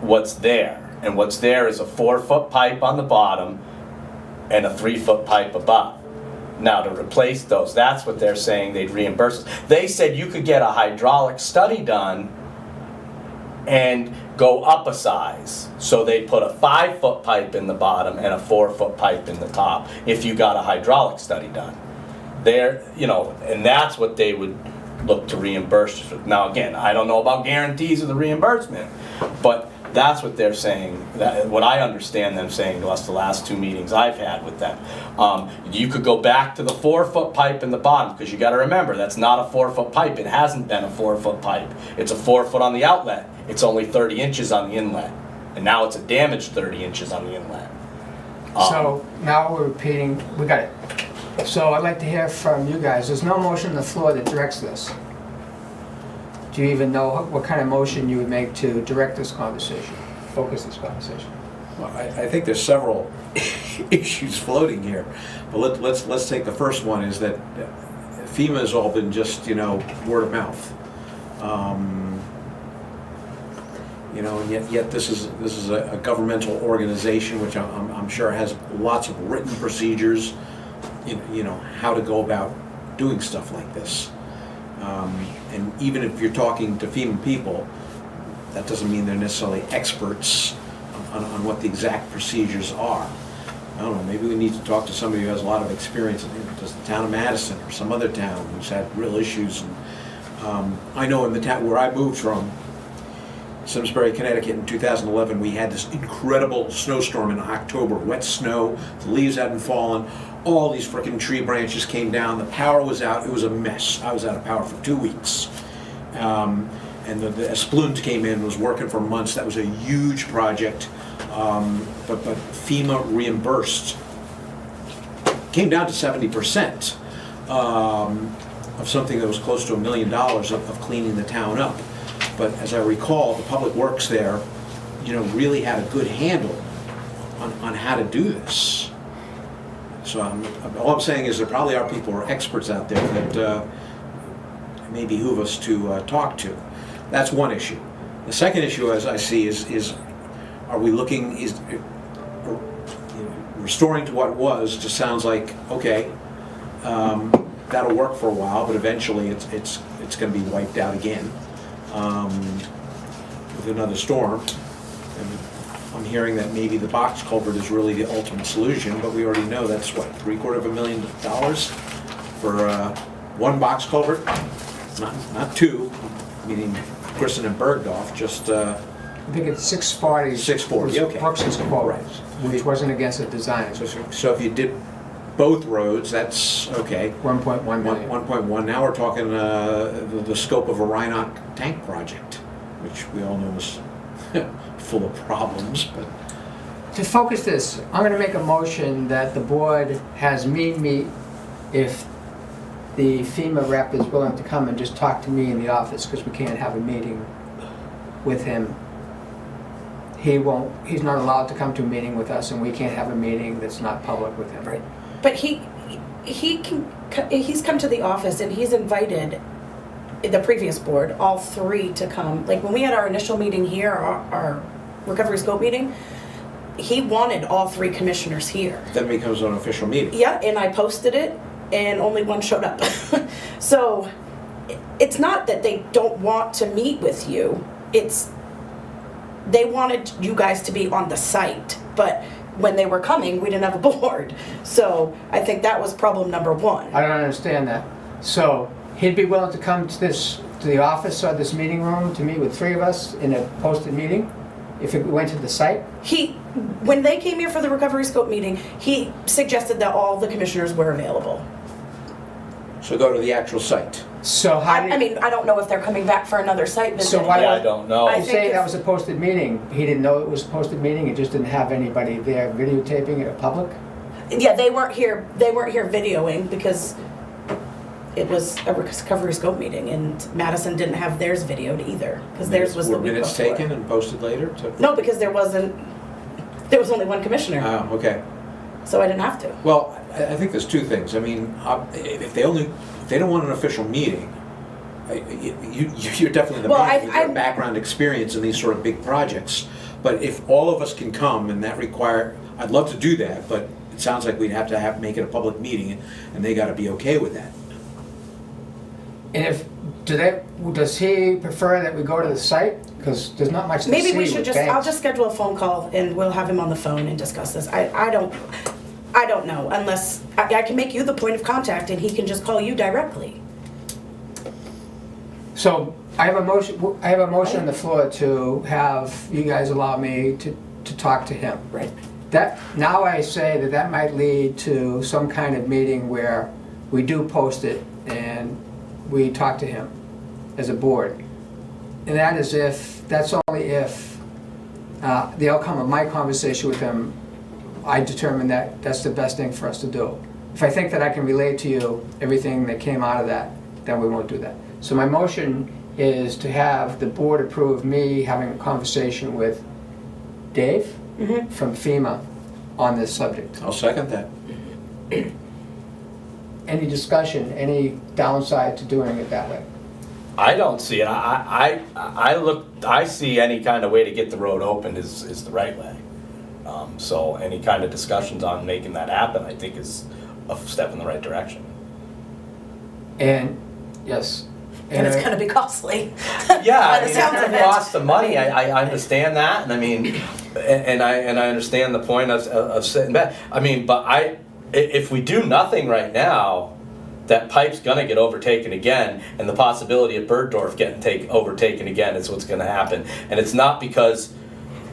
what's there. And what's there is a 4-foot pipe on the bottom and a 3-foot pipe above. Now, to replace those, that's what they're saying they'd reimburse us. They said you could get a hydraulic study done and go up a size. So they put a 5-foot pipe in the bottom and a 4-foot pipe in the top if you got a hydraulic study done. There, and that's what they would look to reimburse. Now, again, I don't know about guarantees of the reimbursement, but that's what they're saying, what I understand them saying to us the last 2 meetings I've had with them. You could go back to the 4-foot pipe in the bottom, because you gotta remember, that's not a 4-foot pipe. It hasn't been a 4-foot pipe. It's a 4-foot on the outlet. It's only 30 inches on the inlet. And now it's a damaged 30 inches on the inlet. So now we're repeating, we got it. So I'd like to hear from you guys. There's no motion on the floor that directs this. Do you even know what kind of motion you would make to direct this conversation, focus this conversation? Well, I think there's several issues floating here, but let's take the first one, is that FEMA has all been just word of mouth, and yet this is a governmental organization which I'm sure has lots of written procedures, how to go about doing stuff like this. And even if you're talking to FEMA people, that doesn't mean they're necessarily experts on what the exact procedures are. I don't know, maybe we need to talk to somebody who has a lot of experience in the town of Madison or some other town who's had real issues. And I know in the town where I moved from, Simsbury, Connecticut, in 2011, we had this incredible snowstorm in October, wet snow, the leaves hadn't fallen, all these frickin' tree branches came down, the power was out, it was a mess. I was out of power for 2 weeks. And the Esplunt came in, was working for months. That was a huge project, but FEMA reimbursed, came down to 70% of something that was close to $1 million of cleaning the town up. But as I recall, the public works there, really had a good handle on how to do this. So all I'm saying is there probably are people who are experts out there that may behoove us to talk to. That's one issue. The second issue, as I see, is are we looking, restoring to what was just sounds like, okay, that'll work for a while, but eventually it's going to be wiped out again with another storm. And I'm hearing that maybe the box culvert is really the ultimate solution, but we already know that's what, $750,000 for one box culvert, not two, meaning Kristen and Bergdorf, just I think it's 640. 640, okay. Brooks's quote, Right. which wasn't against the design. so if you did both roads, that's okay. 1.1 million. 1.1. Now we're talking the scope of a Rhinoc tank project, which we all know is full of problems. But To focus this, I'm going to make a motion that the board has me meet if the FEMA rep is willing to come and just talk to me in the office, because we can't have a meeting with him. He's not allowed to come to a meeting with us, and we can't have a meeting that's not public with him. Right. But he's come to the office and he's invited the previous board, all three, to come. Like when we had our initial meeting here, our recovery scope meeting, he wanted all three commissioners here. then it becomes an official meeting. Yeah, and I posted it and only one showed up. So it's not that they don't want to meet with you, it's they wanted you guys to be on the site, but when they were coming, we didn't have a board. So I think that was problem number one. I don't understand that. So he'd be willing to come to the office or this meeting room to meet with three of us in a posted meeting if it went to the site? When they came here for the recovery scope meeting, he suggested that all the commissioners were available. So go to the actual site. So how I mean, I don't know if they're coming back for another site visit. So why Yeah, I don't know. I You think say if- that was a posted meeting. He didn't know it was a posted meeting, he just didn't have anybody there videotaping it in public? Yeah, they weren't here videoing because it was a recovery scope meeting and Madison didn't have theirs videoed either because theirs was the Were week minutes before. taken and posted later? No, because there was only one commissioner, Oh, okay. so I didn't have to. Well, I think there's two things. I mean, if they don't want an official meeting, you're definitely the Well, man with your I'm- background experience in these sort of big projects. But if all of us can come and I'd love to do that, but it sounds like we'd have to make it a public meeting and they gotta be okay with that. And does he prefer that we go to the site? Because there's not much to see Maybe we should with I'll banks. just schedule a phone call and we'll have him on the phone and discuss this. I don't know unless, I can make you the point of contact and he can just call you directly. So I have a motion on the floor to have you guys allow me to talk to him. Right. Now I say that might lead to some kind of meeting where we do post it and we talk to him as a board. And that's only if the outcome of my conversation with him, I determine that that's the best thing for us to do. If I think that I can relate to you everything that came out of that, then we won't do that. So my motion is to have the board approve me having a conversation with Dave from FEMA on this subject. I'll second that. Any discussion, any downside to doing it that way? I don't see it. I see any kind of way to get the road open is the right way. So any kind of discussions on making that happen, I think is a step in the right direction. And, yes. And it's gonna be costly. Yeah, By I the mean, sounds it's of gonna it. cost some money, I understand that, and I mean, and I understand the point of sitting back. I mean, but if we do nothing right now, that pipe's gonna get overtaken again, and the possibility of Bergdorf getting overtaken again is what's gonna happen. And it's not because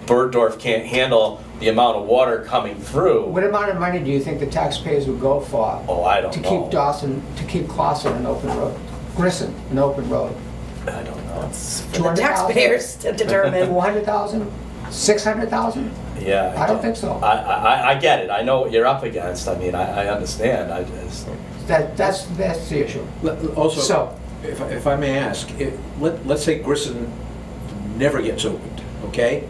Bergdorf can't handle the amount of water coming through. What amount of money do you think the taxpayers would go for? Oh, I don't To know. keep Dawson, to keep Clausen an open road, Grissom an open road? I don't know. For the taxpayers to determine. 400,000? 600,000? Yeah. I don't think so. I get it. I know what you're up against. I mean, I understand. I just. That's the issue. Also, So- if I may ask, let's say Grissom never gets opened, okay?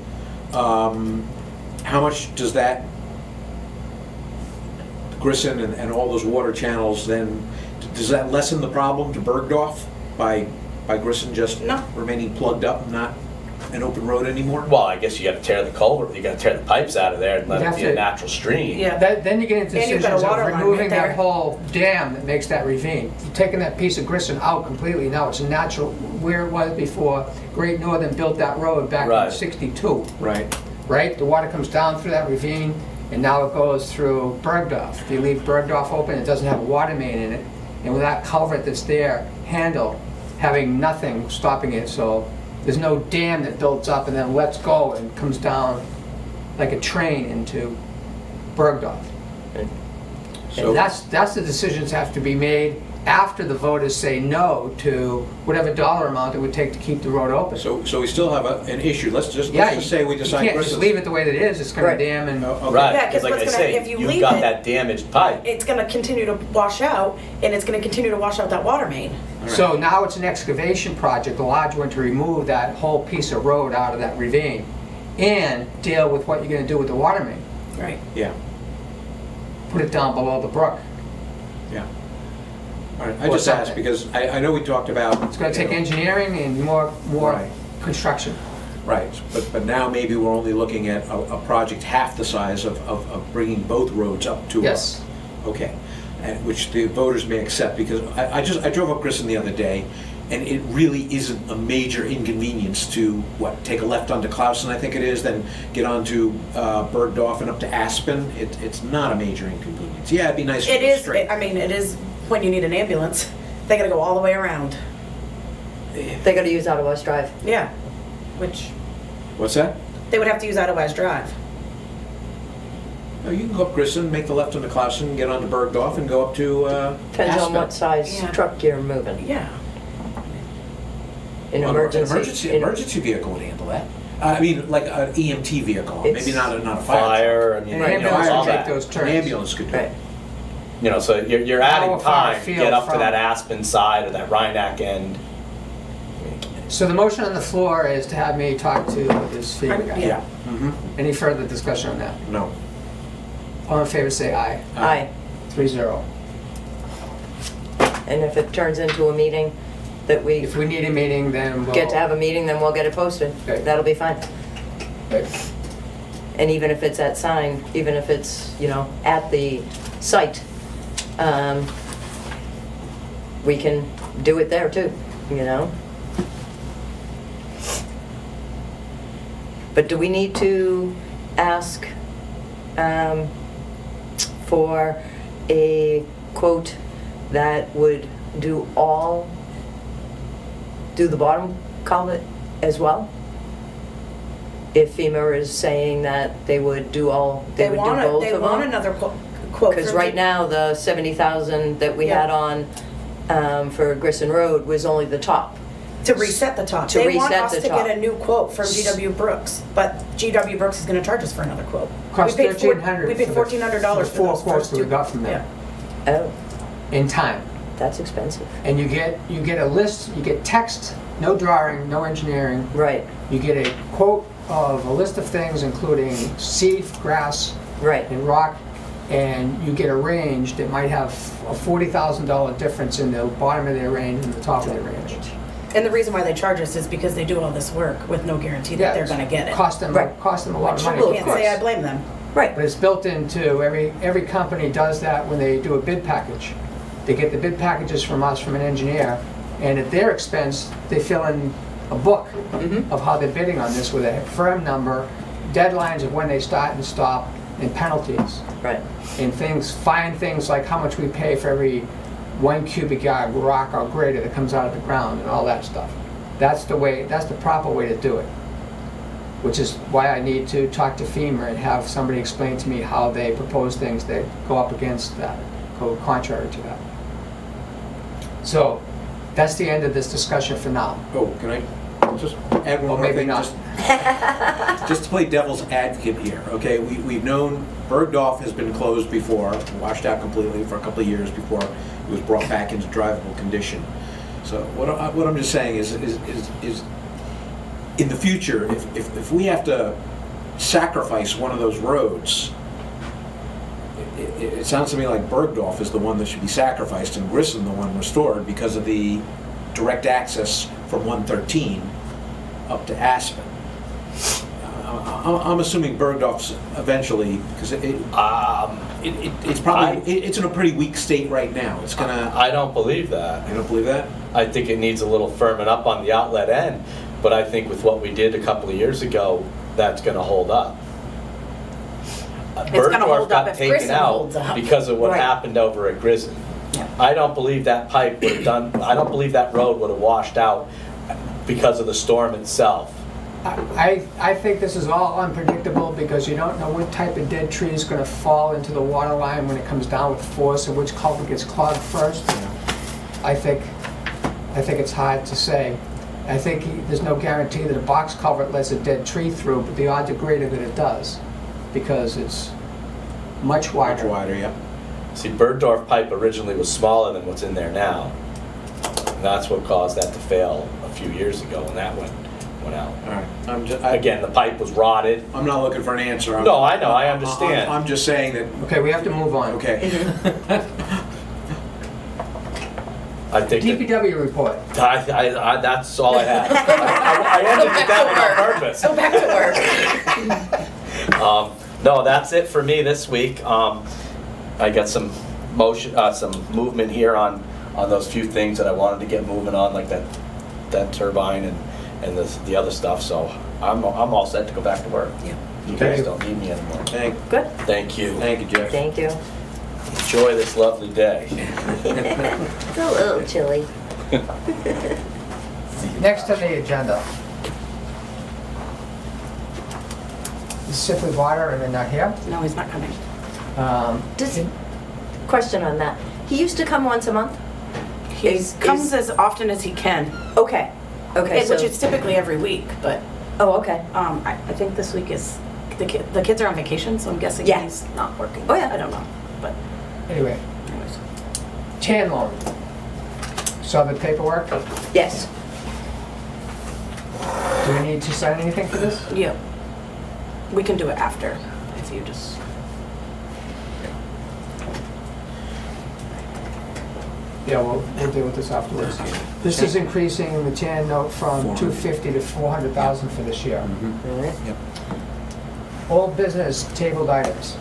How much does that Grissom and all those water channels then, does that lessen the problem to Bergdorf by Grissom just No. remaining plugged up and not an open road anymore? Well, I guess you got to tear the culvert. You got to tear the pipes out of there and let You'd it have be a to- natural stream. Yeah. Then you get into And you've got a decisions of water line right removing there. that whole dam that makes that ravine. You're taking that piece of Grissom out completely, now it's a natural, where it was before Great Northern built that road back in Right. '62, Right. right? The water comes down through that ravine, and now it goes through Bergdorf. If you leave Bergdorf open, it doesn't have a water main in it, and with that culvert that's there, handle, having nothing stopping it, so there's no dam that builds up and then lets go and comes down like a train into Bergdorf. So, And that's the decisions have to be made after the voters say no to whatever dollar amount it would take to keep the road open. so we still have an issue. Let's just Yeah, say we you decide can't just Grissom. leave it the way that it is, it's gonna Right. dam and, Okay. Right, Yeah, 'cause because like I what's gonna- say, if you you've leave got it- that damaged pipe. It's gonna continue to wash out, and it's gonna continue to wash out that water main. so now it's an excavation project, a large one, to remove that whole piece of road out of that ravine and deal with what you're gonna do with the water main. Right. Yeah, Put it down below the brook. yeah. All right, I Or just asked something. because I know we talked about. It's gonna take you know, engineering and more Right. construction. Right, but now maybe we're only looking at a project half the size of bringing both roads up to. Yes. Okay, and which the voters may accept, because I drove up Grissom the other day, and it really isn't a major inconvenience to, take a left onto Clausen, I think it is, then get onto Bergdorf and up to Aspen. It's not a major inconvenience. Yeah, it'd be nice if It it was is, straight. I mean, it is when you need an ambulance. They gotta go all the way around. They gotta use Eidelweiss Drive. Yeah. Which, What's that? they would have to use Eidelweiss Drive. No, you can go up Grissom, make the left onto Clausen, get onto Bergdorf, and go up to Depends on Aspen. what size Yeah. truck you're moving. Yeah. An Well, emergency. emergency vehicle would handle that. I mean, like an EMT vehicle, maybe It's- not a fire. Fire, I mean, An you know, ambulance all would take that. those An turns. ambulance could do Right. it. You know, so you're adding How far time to afield get up to from- that Aspen side or that Rhinebeck end. So the motion on the floor is to have me talk to this FEMA guy. Yeah. Mm-hmm. Any further discussion on that? No. All in favor, say aye. Aye. 3-0. And if it turns into a meeting that we If we need a meeting, then we'll... get to have a meeting, then we'll get it posted. Okay. That'll be fine. Right. And even if it's at sign, even if it's, at the site, we can do it there too, But do we need to ask for a quote that would do the bottom culvert as well? If FEMA is saying that they would do both They of want them? another quote. Because from right G- now, the 70,000 that we Yeah. had on for Grissom Road was only the top. To reset the top. To They want reset us the to top. get a new quote from GW Brooks, but GW Brooks is gonna charge us for another quote. Cost We paid $1,300. We paid $1,400 for four those quotes first that we two. got from them. Yeah. Oh, In time. that's expensive. And you get a list, you get text, no drawing, no engineering. Right, You get a quote of a list of things, including seed, grass, right. and rock, and you get a range that might have a $40,000 difference in the bottom of their range and the top of their range. And the reason why they charge us is because they do all this work with no guarantee that they're gonna get it. Cost them Right. a lot of money. Well, of of Can't say I course. blame them. Right, But it's built into, every company does that when they do a bid package. They get the bid packages from us, from an engineer, and at their expense, they fill in a book of how they're bidding on this with a firm number, deadlines of when they start and stop, and penalties. Right. And find things like how much we pay for every 1 cubic yard rock or grader that comes out of the ground and all that stuff. That's the proper way to do it. Which is why I need to talk to FEMA and have somebody explain to me how they propose things that go up against that, go contrary to that. So, that's the end of this discussion for now. Oh, can I just add one Or more maybe thing? not. Just to play devil's advocate here, okay? We've known Bergdorf has been closed before, washed out completely for a couple of years before it was brought back into drivable condition. So what I'm just saying is in the future, if we have to sacrifice one of those roads, it sounds to me like Bergdorf is the one that should be sacrificed and Grissom the one restored because of the direct access from 113 up to Aspen. I'm assuming Bergdorf's eventually, because it's probably it's in a pretty weak state right now. It's gonna. I don't believe that. I don't believe that. I think it needs a little firming up on the outlet end, but I think with what we did a couple of years ago, that's gonna hold up. gonna Bergdorf hold up got if taken Grissom out holds up. because of what Right. happened over at Grissom. Yeah. I don't believe that pipe would have done, I don't believe that road would have washed out because of the storm itself. I think this is all unpredictable because you don't know what type of dead tree is going to fall into the water line when it comes down with force and which culvert gets clogged first. I think it's hard to say. I think there's no guarantee that a box culvert lets a dead tree through, but the odds are greater that it does because it's much wider. Much wider, yeah. See, Bergdorf pipe originally was smaller than what's in there now. And that's what caused that to fail a few years ago when that went out. All right. Again, the pipe was rotted. I'm not looking for an answer. No, I know, I understand. I'm just saying that. Okay, we have to move on. Okay. I think that- DPW report. that's all I had. I ended with that one on purpose. Go back to work. No, that's it for me this week. I got some some movement here on those few things that I wanted to get moving on, like that turbine and the other stuff. So I'm all set to go back to work. Yeah. You Okay. guys don't need me anymore. Good. Thank you. Thank you, Jeff. Thank you. Enjoy this lovely day. It's a little chilly. Next on the agenda is Simply Water, and they're not here. No, he's not coming. Question on that. He used to come once a month? He comes as often as he can, Okay. Okay, so. which is typically every week, but Oh, okay. I think this week is, the kids are on vacation, so I'm guessing Yeah. he's not working. Oh, yeah. I don't know, but Anyway, anyways. tan loan. Saw the paperwork. Yes. Do we need to sign anything for this? Yeah. We can do it after, if you just. Yeah, we'll deal with this afterwards. This is increasing the tan note from 250 to 400,000 for this year. All right. Yep. All business tabled items.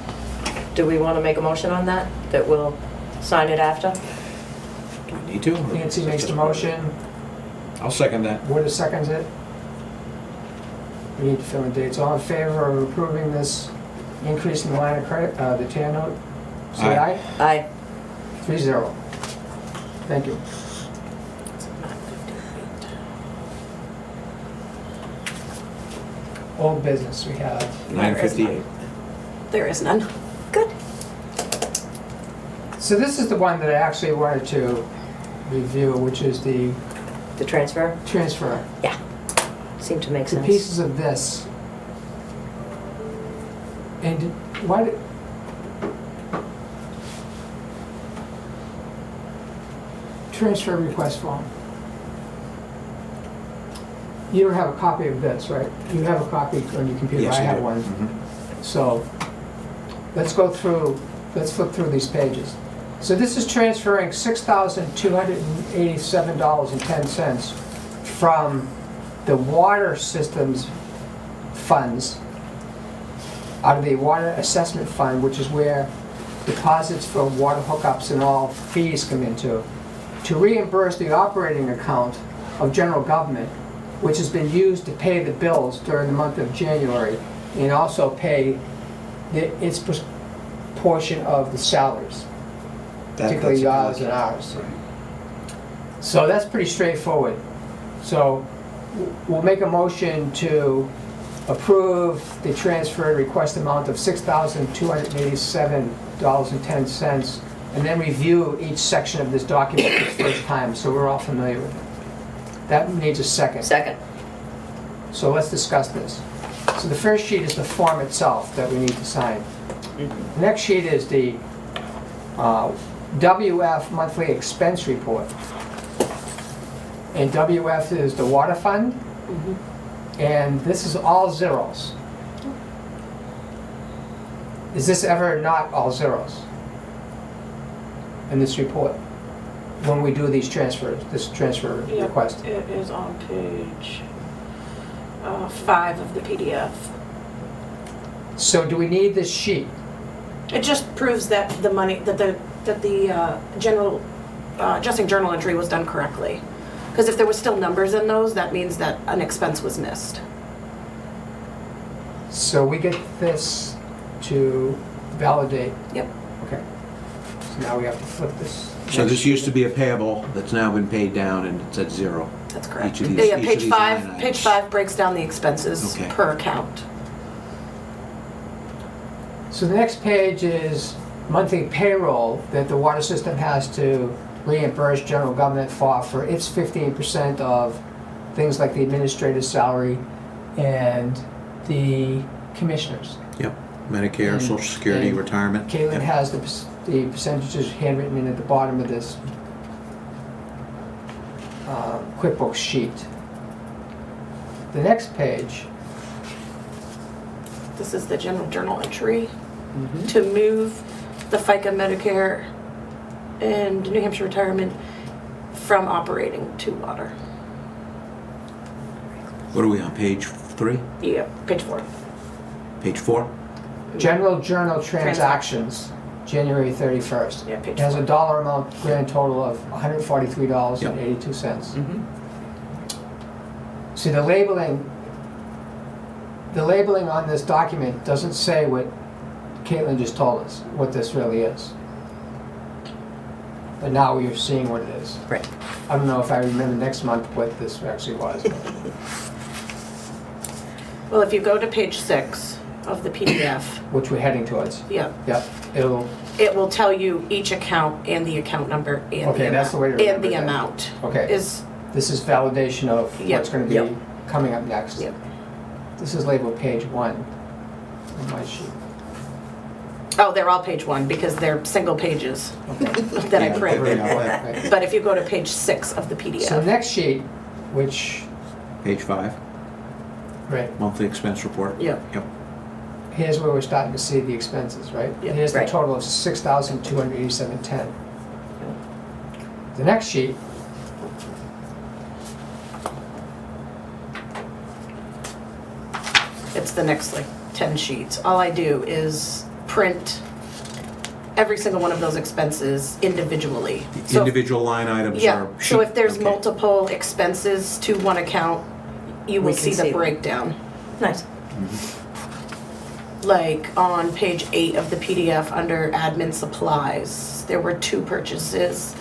Do we want to make a motion on that, that we'll sign it after? Do we need to? or Nancy is it makes the just- motion, I'll second that. Wood seconds it. We need to fill in dates. All in favor of approving this increase in the line of credit, the tan note? Say Aye. aye. Aye. 3-0. Thank you. Old business, we have 9:58. There is none. Good. So this is the one that I actually wanted to review, which is the The transfer? transfer. Yeah. Seemed to make The sense. pieces of this. And why did... Transfer request form. You don't have a copy of this, right? You have a copy on your computer, Yes, I I have do. one. Mhm. So, let's flip through these pages. So this is transferring $6,287.10 from the water systems funds out of the water assessment fund, which is where deposits for water hookups and all fees come into, to reimburse the operating account of general government, which has been used to pay the bills during the month of January, and also pay its portion of the salaries, particularly yours and ours. So that's pretty straightforward. So we'll make a motion to approve the transfer request amount of $6,287.10, and then review each section of this document for the first time, so we're all familiar with it. That needs a second. Second. So let's discuss this. So the first sheet is the form itself that we need to sign. The next sheet is the WF monthly expense report. And WF is the water fund, and this is all zeros. Is this ever not all zeros in this report? When we do these transfers, this transfer request? It is on page 5 of the PDF. So do we need this sheet? It just proves that the money, that the general, adjusting journal entry was done correctly. Because if there was still numbers in those, that means that an expense was missed. So we get this to validate. Yep. Okay. So now we have to flip this. So this used to be a payable that's now been paid down and it's at zero. That's correct. Each of these- Yeah, each of page these 5, line page items. 5 breaks down the expenses Okay. per account. So the next page is monthly payroll that the water system has to reimburse general government for its 15% of things like the administrator's salary and the commissioners. Yep, Medicare, And- Social Security, and retirement. Caitlin Yep. has the percentages handwritten in at the bottom of this QuickBooks sheet. The next page, This is the general journal entry to move the FICA, Medicare, and New Hampshire retirement from operating to water. What are we on, page 3? Yeah, page 4. Page 4? general journal transactions, January 31st. Yeah, page It has a 4. dollar amount, grand total of $143.82. See, the labeling on this document doesn't say what Caitlin just told us, what this really is. But now we're seeing what it is. Right. I don't know if I remember next month what this actually was. Well, if you go to page 6 of the PDF, Which we're heading towards. yeah, Yep, it will tell you each account and the account number and Okay, the that's the way to amount. And remember the that. amount okay. is, This is validation of Yep. what's gonna Yep. be coming up next. Yep. This is labeled page 1 on my sheet. oh, they're all page 1 because they're single pages Okay. that I Yeah, printed. Okay. But if you go to page 6 of the So the PDF, next sheet, which, Page 5, right, monthly expense report. Yep. Yep. here's where we're starting to see the expenses, right? Yeah, Here's the right. total of $6,287.10. The next sheet, it's the next like 10 sheets. All I do is print every single one of those expenses individually. So- Individual line items Yeah, are. so if there's okay. multiple expenses to one account, you We will can see see the them. breakdown. Nice. Like on page 8 of the PDF under admin supplies, there were 2 purchases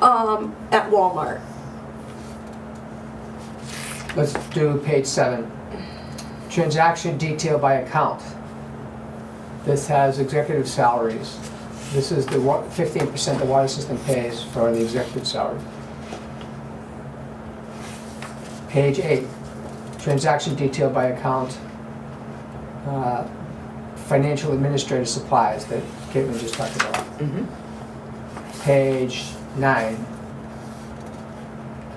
at Walmart. let's do page 7. Transaction detail by account. This has executive salaries. This is the 15% the water system pays for the executive salary. Page 8, transaction detail by account, financial administrative supplies that Caitlin just talked about. Page 9,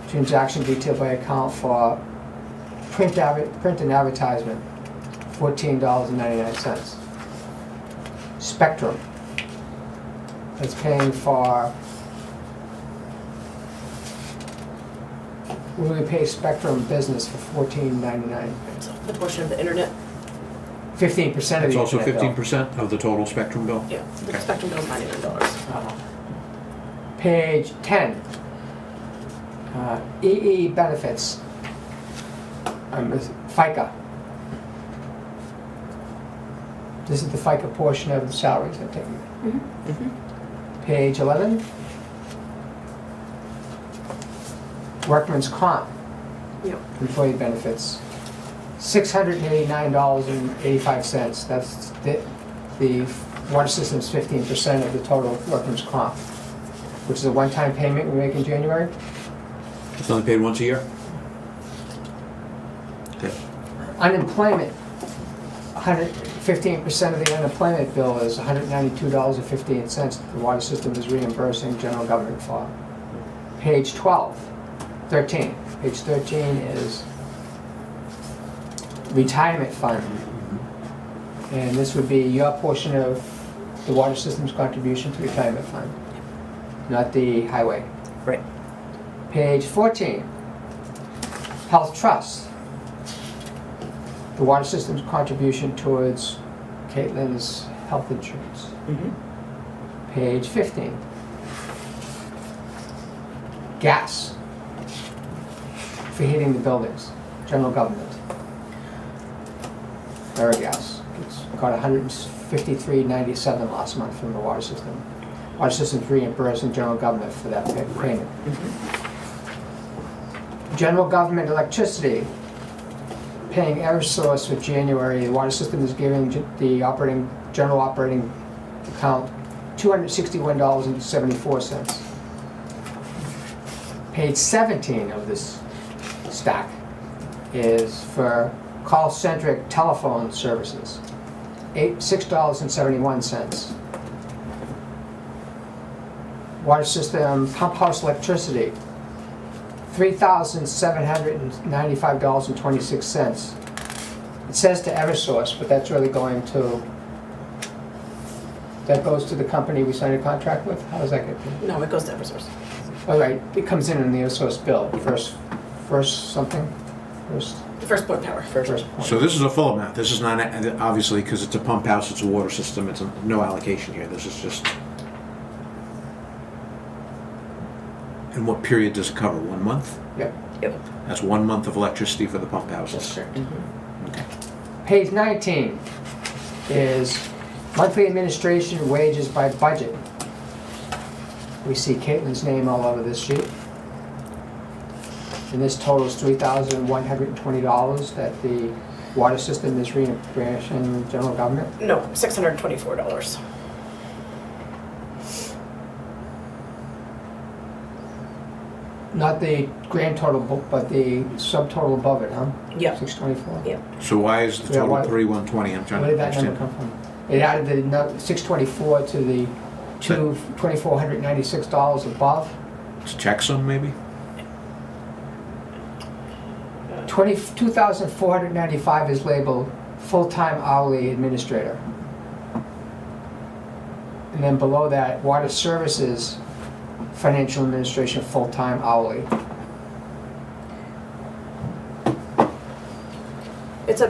transaction detail by account for print and advertisement, $14.99. Spectrum, that's paying for, what do we pay Spectrum Business for $14.99? The portion of the internet. 15% of It's the also internet bill. 15% of the total Spectrum bill? Yeah, the Okay. Spectrum bill's $99. Page 10. EE benefits. FICA. This is the FICA portion of the salaries I'm taking. Page 11. Workman's comp, Yep. employee benefits. $689.85. That's the water system's 15% of the total workman's comp, which is a one-time payment we make in January. It's only paid once a year? Okay. Unemployment, 15% of the unemployment bill is $192.58 the water system is reimbursing general government for. Page 13. Page 13 is retirement fund. And this would be your portion of the water system's contribution to retirement fund, not the highway. Right. Page 14, health trust. The water system's contribution towards Caitlin's health insurance. Page 15, gas for heating the buildings, general government. Gas. It's got $153.97 last month from the water system. Water system's reimbursing general government for that payment. General government electricity, paying Eversource for January. The water system is giving the general operating account $261.74. Page 17 of this stack is for call-centric telephone services, $6.71. Water system pump house electricity, $3,795.26. It says to Eversource, but that's really going to, that goes to the company we signed a contract with? How does that get paid? No, it goes to Eversource. Oh, right, it comes in the Eversource bill, first something, first The first point power. point. So this is a full amount. This is not, obviously, because it's a pump house, it's a water system, it's no allocation here. This is just... And what period does it cover? 1 month? Yep. Yep. That's 1 month of electricity for the pump houses. That's correct. Okay. Page 19 is monthly administration wages by budget. We see Caitlin's name all over this sheet. And this totals $3,120 that the water system is reimbursing general government. No, $624. Not the grand total, but the subtotal above it, huh? Yep. 624. Yep. So why is the Yeah, total why- 3,120? I'm trying Where to did that number understand. come from? It added the 624 to the $2,496 above. It's checksum, maybe? 2,495 is labeled full-time hourly administrator. And then below that, water services, financial administration, full-time hourly. It's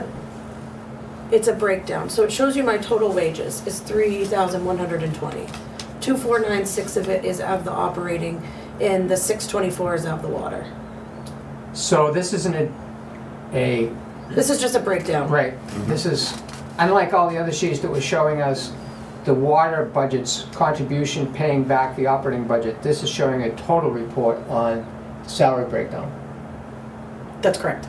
a breakdown. So it shows you my total wages is $3,120. 2,496 of it is out of the operating, and the 624 is out of the water. So this isn't a This is just a breakdown. right, this is, unlike all the other sheets that were showing us the water budget's contribution paying back the operating budget, this is showing a total report on salary breakdown, That's correct.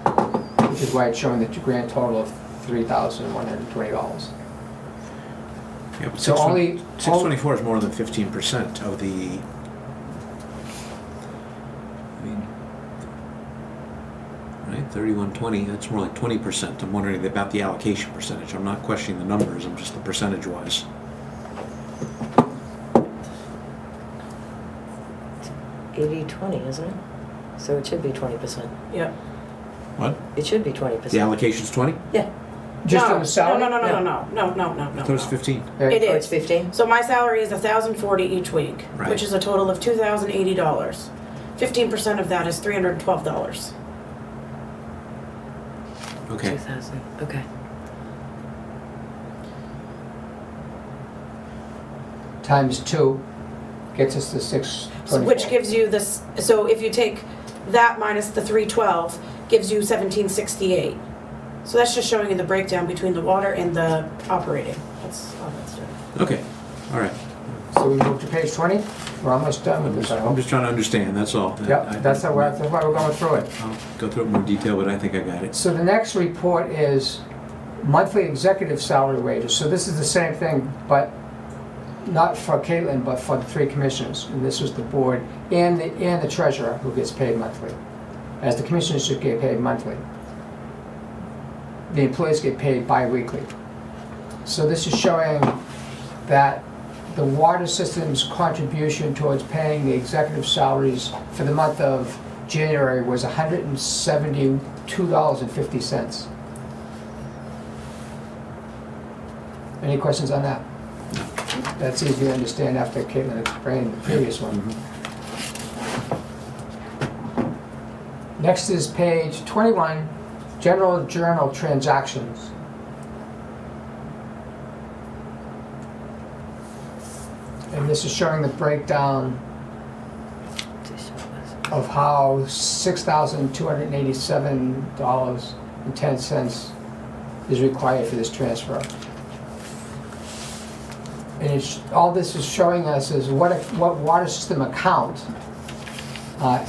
which is why it's showing the grand total of $3,120. Yeah, but So only- 624 is more than 15% of the... I mean, right, 3120, that's more like 20%. I'm wondering about the allocation percentage. I'm not questioning the numbers, I'm just the percentage-wise. It's 80/20, isn't it? So it should be 20%. Yep. What? It should be 20%. The allocation's 20? Yeah. Just No, on the salary? No. No. I thought it was 15. Right. It Oh, is. it's 15? So my salary is $1,040 each week, Right. which is a total of $2,080. 15% of that is $312. Okay. 2,000, okay. times 2 gets us to 624. Which gives you this, so if you take that minus the 312, gives you 1768. So that's just showing you the breakdown between the water and the operating. That's all that's doing. Okay, all right. So we move to page 20? We're almost done with this, I I'm hope. just trying to understand, that's all. Yep, that's why we're going through it. I'll go through it in more detail, but I think I got it. So the next report is monthly executive salary wages. So this is the same thing, but not for Caitlin, but for the 3 commissioners. And this was the board and the treasurer who gets paid monthly. As the commissioners should get paid monthly. The employees get paid bi-weekly. So this is showing that the water system's contribution towards paying the executive salaries for the month of January was $172.50. Any questions on that? That's easy to understand after Caitlin explained the previous one. Next is page 21, General Journal Transactions. And this is showing the breakdown of how $6,287.10 is required for this transfer. And all this is showing us is what water system account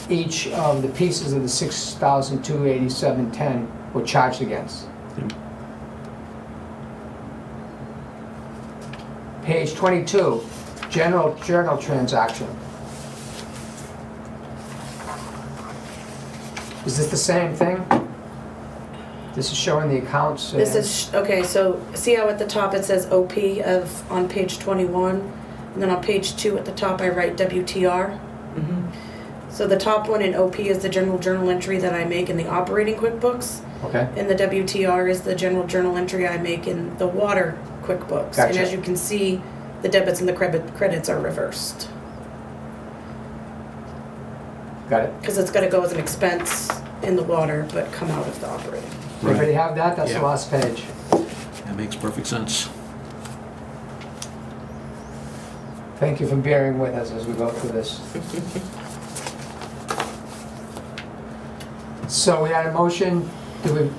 each of the pieces of the $6,287.10 were charged against. Page 22, General Journal Transaction. Is this the same thing? This is showing the accounts. This is, okay, so see how at the top it says OP on page 21? And then on page 2 at the top I write WTR. So the top one in OP is the general journal entry that I make in the operating QuickBooks. Okay. And the WTR is the general journal entry I make in the water QuickBooks. And Gotcha. as you can see, the debits and the credits are reversed. Got it. Because it's got to go as an expense in the water, but come out of the operating. Everybody have that? That's Yeah. the last page. That makes perfect sense. Thank you for bearing with us as we go through this. So we had a motion. Do we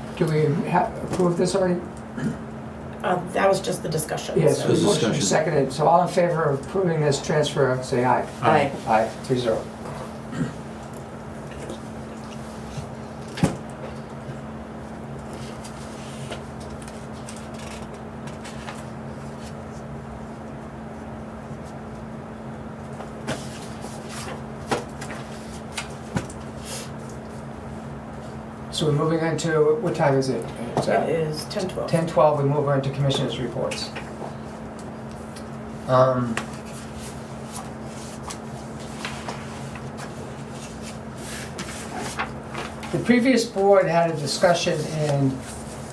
approve this already? That was just the discussion. Yes, so- This is motion discussion. seconded. So all in favor of approving this transfer, say aye. Aye. Aye, 3-0. So we're moving on to, what time is it? It's It is 10:12. 10:12, we move on to commissioners' reports. The previous board had a discussion and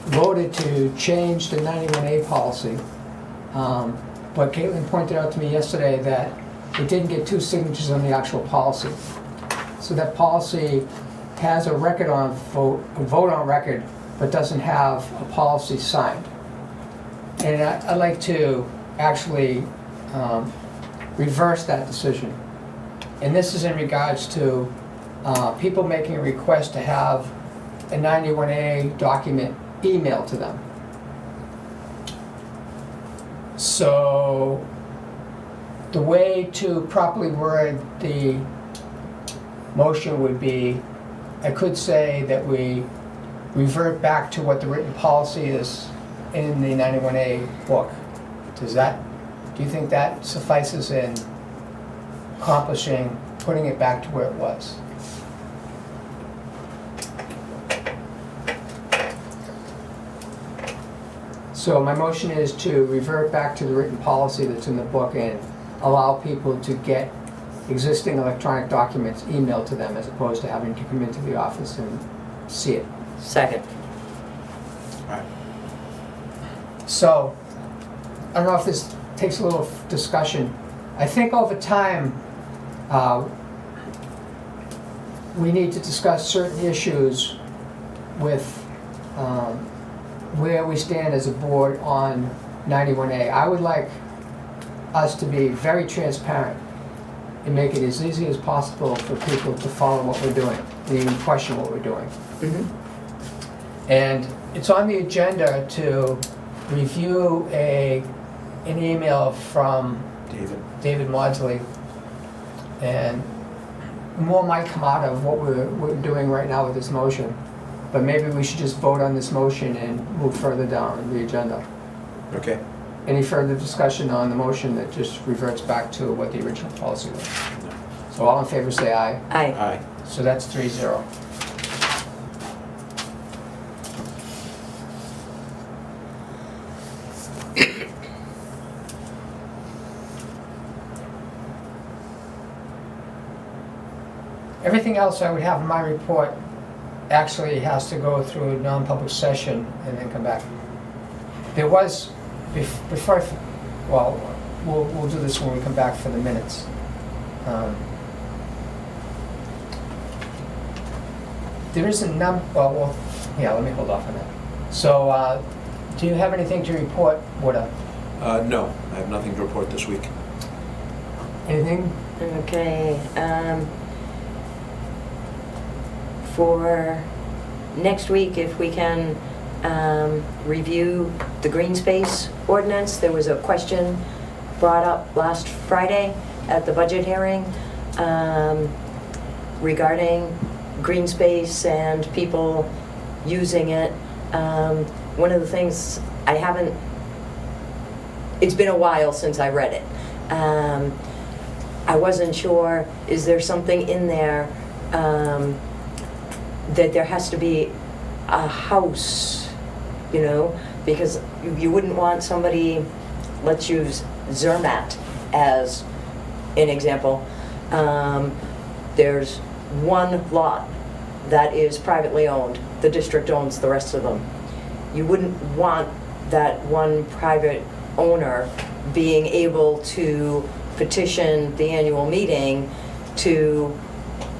voted to change the 91A policy. But Caitlin pointed out to me yesterday that it didn't get 2 signatures on the actual policy. So that policy has a record on a vote on record, but doesn't have a policy signed. And I'd like to actually reverse that decision. And this is in regards to people making a request to have a 91A document emailed to them. So the way to properly word the motion would be, I could say that we revert back to what the written policy is in the 91A book. Do you think that suffices in accomplishing, putting it back to where it was? So my motion is to revert back to the written policy that's in the book and allow people to get existing electronic documents emailed to them as opposed to having to come into the office and see it. Second. So, I don't know if this takes a little discussion. I think over time, we need to discuss certain issues with where we stand as a board on 91A. I would like us to be very transparent and make it as easy as possible for people to follow what we're doing, and even question what we're doing. And it's on the agenda to review an email from David Maudsley, and more might come out of what we're doing right now with this motion. But maybe we should just vote on this motion and move further down the agenda. Okay. Any further discussion on the motion that just reverts back to what the original policy was? So all in favor say aye. Aye. Aye. So that's 3-0. Everything else I would have in my report actually has to go through a non-public session and then come back. There was, before, well, we'll do this when we come back for the minutes. There is a well, yeah, let me hold off on that. So, do you have anything to report, Woody? No, I have nothing to report this week. Anything? Okay, for next week, if we can review the green space ordinance. There was a question brought up last Friday at the budget hearing regarding green space and people using it. One of the things I haven't, it's been a while since I read it. I wasn't sure, is there something in there that there has to be a house, you know, because you wouldn't want somebody, let's use Zermatt as an example. There's one lot that is privately owned. The district owns the rest of them. You wouldn't want that one private owner being able to petition the annual meeting to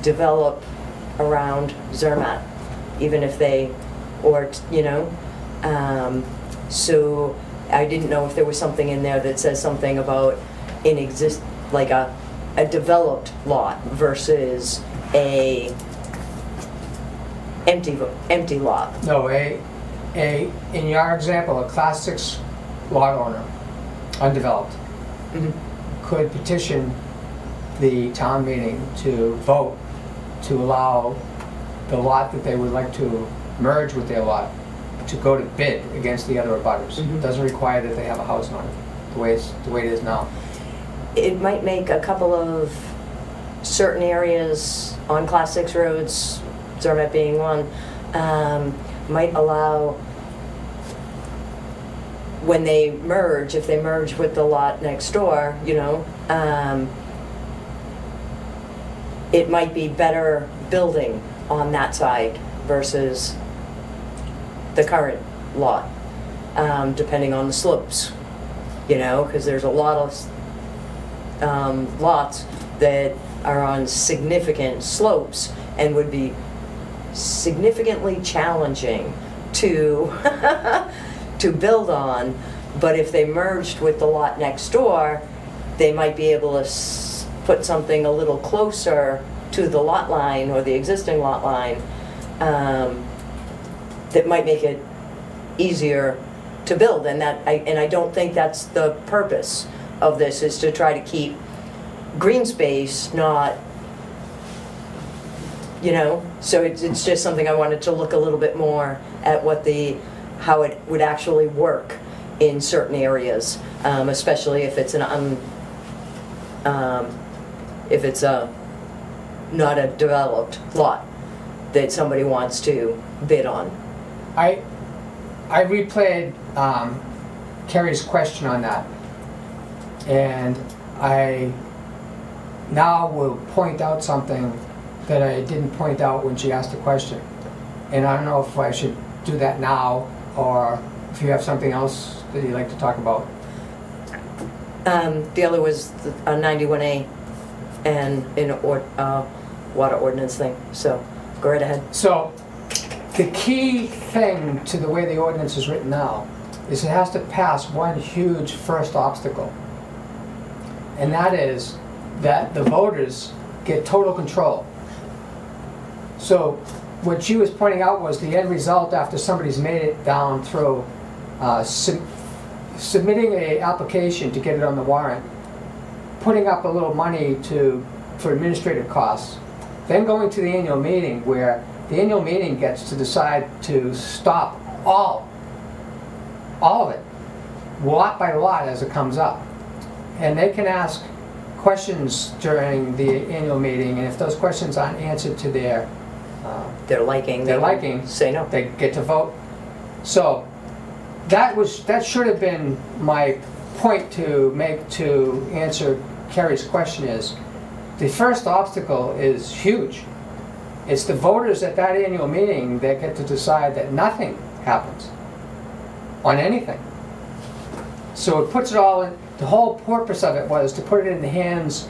develop around Zermatt, even if they, or, you know, so I didn't know if there was something in there that says something about like a developed lot versus a empty lot. No, in your example, a Class 6 lot owner, undeveloped, could petition the town meeting to vote to allow the lot that they would like to merge with their lot to go to bid against the other abutters. It doesn't require that they have a house on it, the way it is now. It might make a couple of certain areas on Class 6 roads, Zermatt being one, might allow, when they merge, if they merge with the lot next door, you know, it might be better building on that side versus the current lot, depending on the slopes, you know, because there's a lot of lots that are on significant slopes and would be significantly challenging to to build on, but if they merged with the lot next door, they might be able to put something a little closer to the lot line or the existing lot line that might make it easier to build. And I don't think that's the purpose of this, is to try to keep green space, not, you know, so it's just something I wanted to look a little bit more at how it would actually work in certain areas, especially if it's not a developed lot that somebody wants to bid on. I replayed Kerry's question on that, and I now will point out something that I didn't point out when she asked the question. And I don't know if I should do that now, or if you have something else that you'd like to talk about. The other was a 91A and water ordinance thing, so go right ahead. So, the key thing to the way the ordinance is written now is it has to pass one huge first obstacle. and that is that the voters get total control. So what she was pointing out was the end result after somebody's made it down through submitting a application to get it on the warrant, putting up a little money for administrative costs, then going to the annual meeting where the annual meeting gets to decide to stop all of it, lot by lot as it comes up. And they can ask questions during the annual meeting, and if those questions aren't answered to their liking, say no. they get to vote. So that should have been my point to make to answer Kerry's question is, the first obstacle is huge. It's the voters at that annual meeting that get to decide that nothing happens on anything. So it puts it all in, the whole purpose of it was to put it in the hands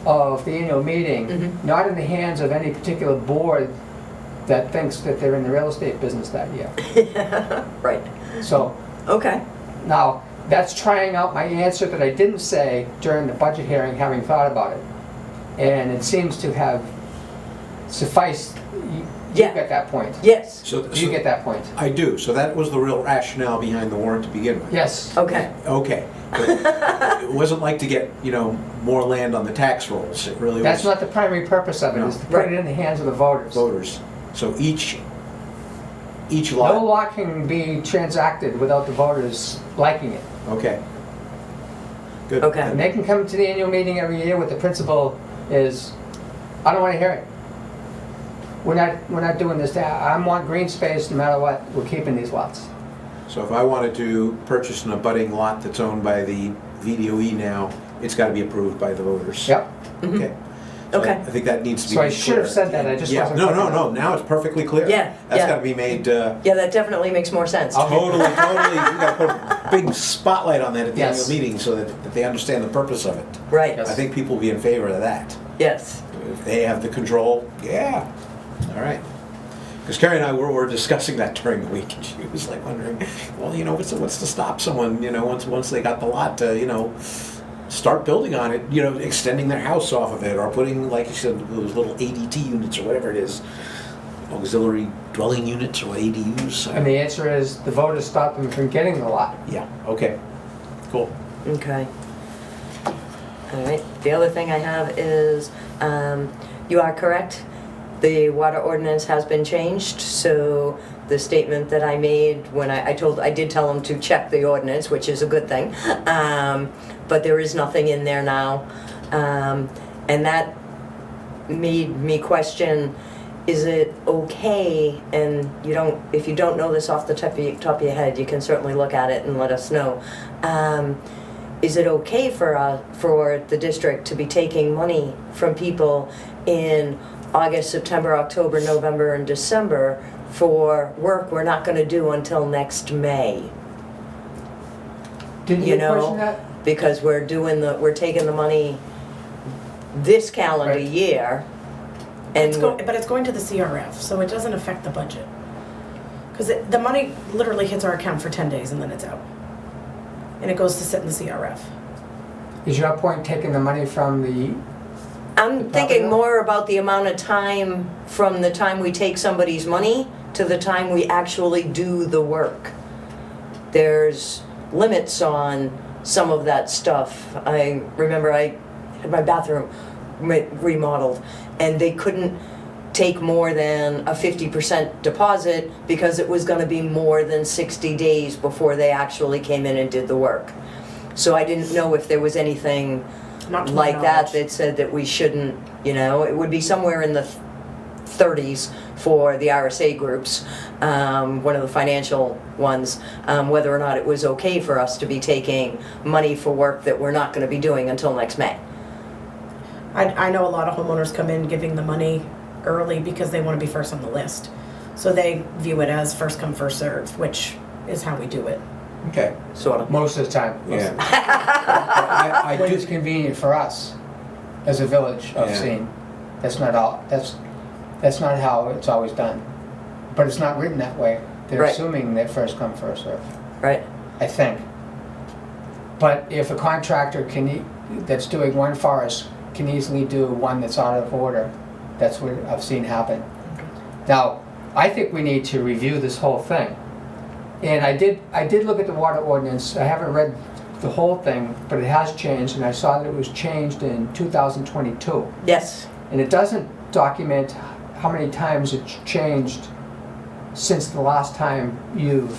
of the annual meeting, not in the hands of any particular board that thinks that they're in the real estate business that year. Right. So Okay. now, that's trying out my answer that I didn't say during the budget hearing, having thought about it. And it seems to have sufficed. You Yeah. get that point. Yes. You get that point. I do, so that was the real rationale behind the warrant to begin with. Yes. Okay. Okay. But it wasn't like to get, more land on the tax rolls. It really That's was not the primary purpose of it, No. is to put it in the hands of the voters. voters. So each No lot, law can be transacted without the voters liking it. okay. Good. Okay. And they can come to the annual meeting every year with the principle is, I don't want to hear it. We're not doing this. I want green space no matter what. We're keeping these lots. So if I wanted to purchase an abutting lot that's owned by the VDOE now, it's got to be approved by the voters. Yep. Okay. So Okay. I think that needs to be So I made should have clear. said that, I just Yeah. wasn't No, quick no, enough. no, now it's perfectly clear. Yeah, That's yeah. got to be made, Yeah, that definitely makes more sense. totally, you got to put a big spotlight on that at the Yes. annual meeting so that they understand the purpose of it. Right. Yes. I think people will be in favor of that. Yes. If they have the control, yeah, all right. Because Carrie and I were discussing that during the week, and she was like wondering, well, what's to stop someone, once they got the lot to, start building on it, extending their house off of it, or putting, like you said, those little ADT units or whatever it is, auxiliary dwelling units or ADUs. And the answer is the voters stop them from getting the lot. Yeah, okay, cool. Okay. All right. The other thing I have is, you are correct. The water ordinance has been changed, so the statement that I made when I did tell them to check the ordinance, which is a good thing, but there is nothing in there now. And that made me question, is it okay, and if you don't know this off the top of your head, you can certainly look at it and let us know. Is it okay for the district to be taking money from people in August, September, October, November, and December for work we're not going to do until next May? Did you question that? Because we're taking the money this calendar Right. year, and But it's going to the CRF, so it doesn't affect the budget. Because the money literally hits our account for 10 days and then it's out. And it goes to sit in the CRF. Is your point taking the money from the, I'm thinking more about the amount of time from the time we take somebody's money to the time we actually do the work. There's limits on some of that stuff. I remember I had my bathroom remodeled, and they couldn't take more than a 50% deposit because it was going to be more than 60 days before they actually came in and did the work. So I didn't know if there was anything Not to my like that knowledge. that said that we shouldn't, it would be somewhere in the 30s for the RSA groups, one of the financial ones, whether or not it was okay for us to be taking money for work that we're not going to be doing until next May. I know a lot of homeowners come in giving the money early because they want to be first on the list. So they view it as first come, first served, which is how we do it. Okay, Sort of. most of the time? yeah. I When do, it's convenient for us as a village of Yeah. Scene. That's not not how it's always done. But it's not written that way. They're Right. assuming that first come, first served, Right. I think. But if a contractor that's doing one forest can easily do one that's out of order. That's what I've seen happen. Now, I think we need to review this whole thing. And I did look at the water ordinance. I haven't read the whole thing, but it has changed, and I saw that it was changed in 2022. Yes, And it doesn't document how many times it's changed since the last time you've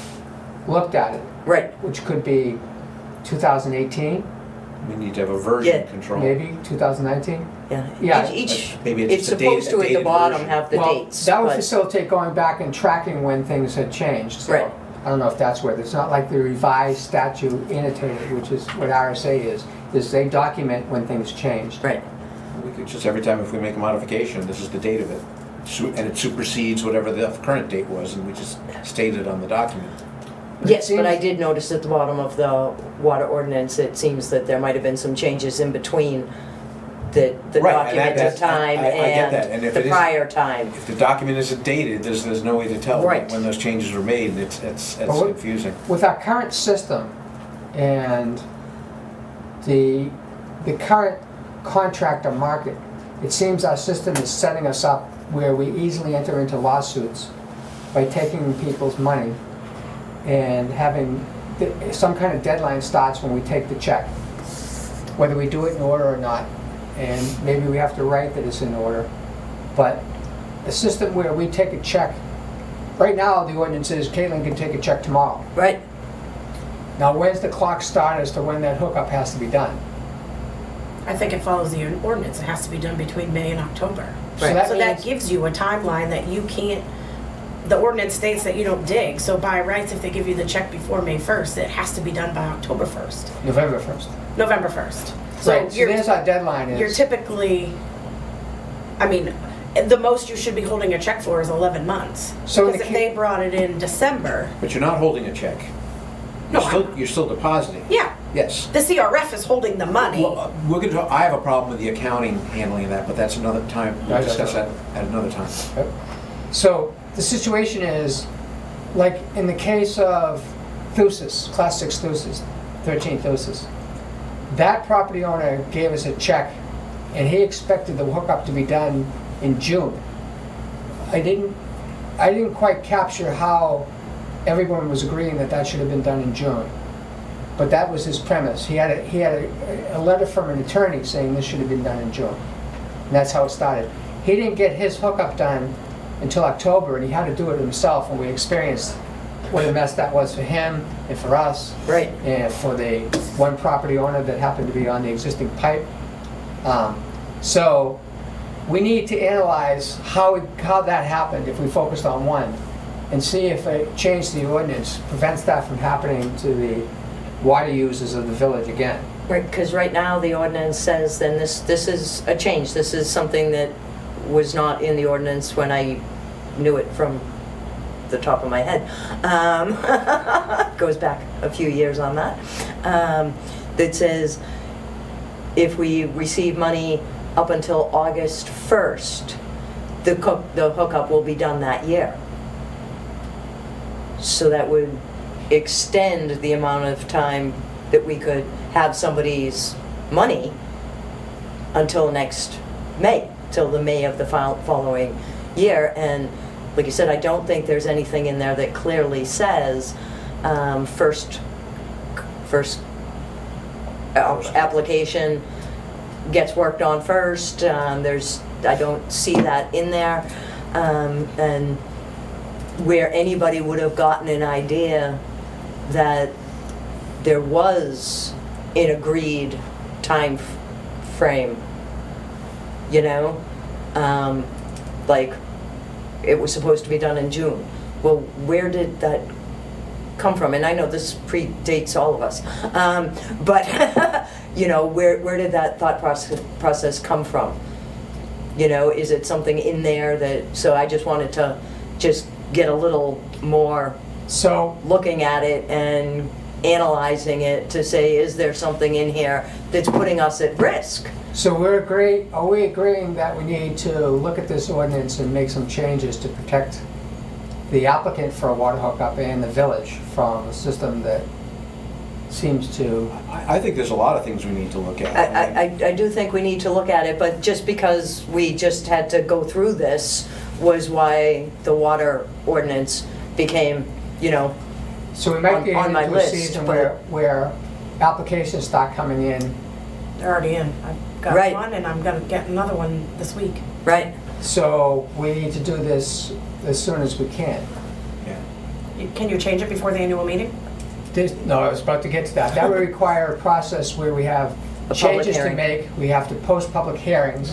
looked at it, right, which could be 2018, We need to have a version Yeah. control. maybe 2019. yeah. Yeah. Each, Maybe it's just a date- supposed to at the dated bottom version. have the Well, dates. that would but- facilitate going back and tracking when things had changed. So Right. I don't know if that's where, it's not like the revised statute annotated, which is what RSA is they document when things changed. Right, We could just, every time if we make a modification, this is the date of it. And it supersedes whatever the current date was, and we just state it on the document. But it yes, but I seems- did notice at the bottom of the water ordinance, it seems that there might have been some changes in between the Right, and documented that's- time I get that, and and if the it is- prior time. If the document isn't dated, there's no way to tell Right. when those changes were made, and it's But what- confusing. With our current system and the current contractor market, it seems our system is setting us up where we easily enter into lawsuits by taking people's money and having some kind of deadline starts when we take the check, whether we do it in order or not. And maybe we have to write that it's in order. But a system where we take a check, right now the ordinance is Caitlin can take a check tomorrow. Right, Now, when's the clock start as to when that hookup has to be done? I think it follows the ordinance. It has to be done between May and October. So that So that means, gives you a timeline that you can't, the ordinance states that you don't dig. So by rights, if they give you the check before May 1st, it has to be done by October 1st, November 1st. November 1st. So Right, so you're, there's our deadline you're is, typically, I mean, the most you should be holding a check for is 11 months. So in Because the if ca- they brought it in December, But you're not holding a check. No, You're still depositing. yeah, Yes. the CRF is holding the money. Well, we're gonna talk, I have a problem with the accounting handling that, but that's another time, we'll Right, discuss right, that at another time. so the situation is, like in the case of Thusis, Class 6 Thusis, 13 Thusis, that property owner gave us a check and he expected the hookup to be done in June. I didn't quite capture how everyone was agreeing that that should have been done in June. But that was his premise. He had a letter from an attorney saying this should have been done in June. And that's how it started. He didn't get his hookup done until October, and he had to do it himself, and we experienced what a mess that was for him and for us. right. And for the one property owner that happened to be on the existing pipe. So we need to analyze how that happened if we focused on one, and see if a change to the ordinance prevents that from happening to the water users of the village again. Right, because right now the ordinance says, then this is a change. This is something that was not in the ordinance when I knew it from the top of my head. Goes back a few years on that. That says if we receive money up until August 1st, the hookup will be done that year. So that would extend the amount of time that we could have somebody's money until next May, till the May of the following year. And like you said, I don't think there's anything in there that clearly says first application gets worked on first. I don't see that in there. And where anybody would have gotten an idea that there was an agreed time frame, you know? Like, it was supposed to be done in June. Well, where did that come from? And I know this predates all of us, but you know, where did that thought process come from? You know, is it something in there that, so I just wanted to just get a little more So, looking at it and analyzing it to say, is there something in here that's putting us at risk? so are we agreeing that we need to look at this ordinance and make some changes to protect the applicant for a water hookup and the village from a system that seems to, I think there's a lot of things we need to look at. I do think we need to look at it, but just because we just had to go through this was why the water ordinance became, you know, so we might be On my into a list, season but- where applications start coming in. They're already in. I've got Right. one and I'm gonna get another one this week. right? So we need to do this as soon as we can. Yeah. Can you change it before the annual meeting? No, I was about to get to that. That would require a process where we have A public changes to hearing. make. We have to post public hearings.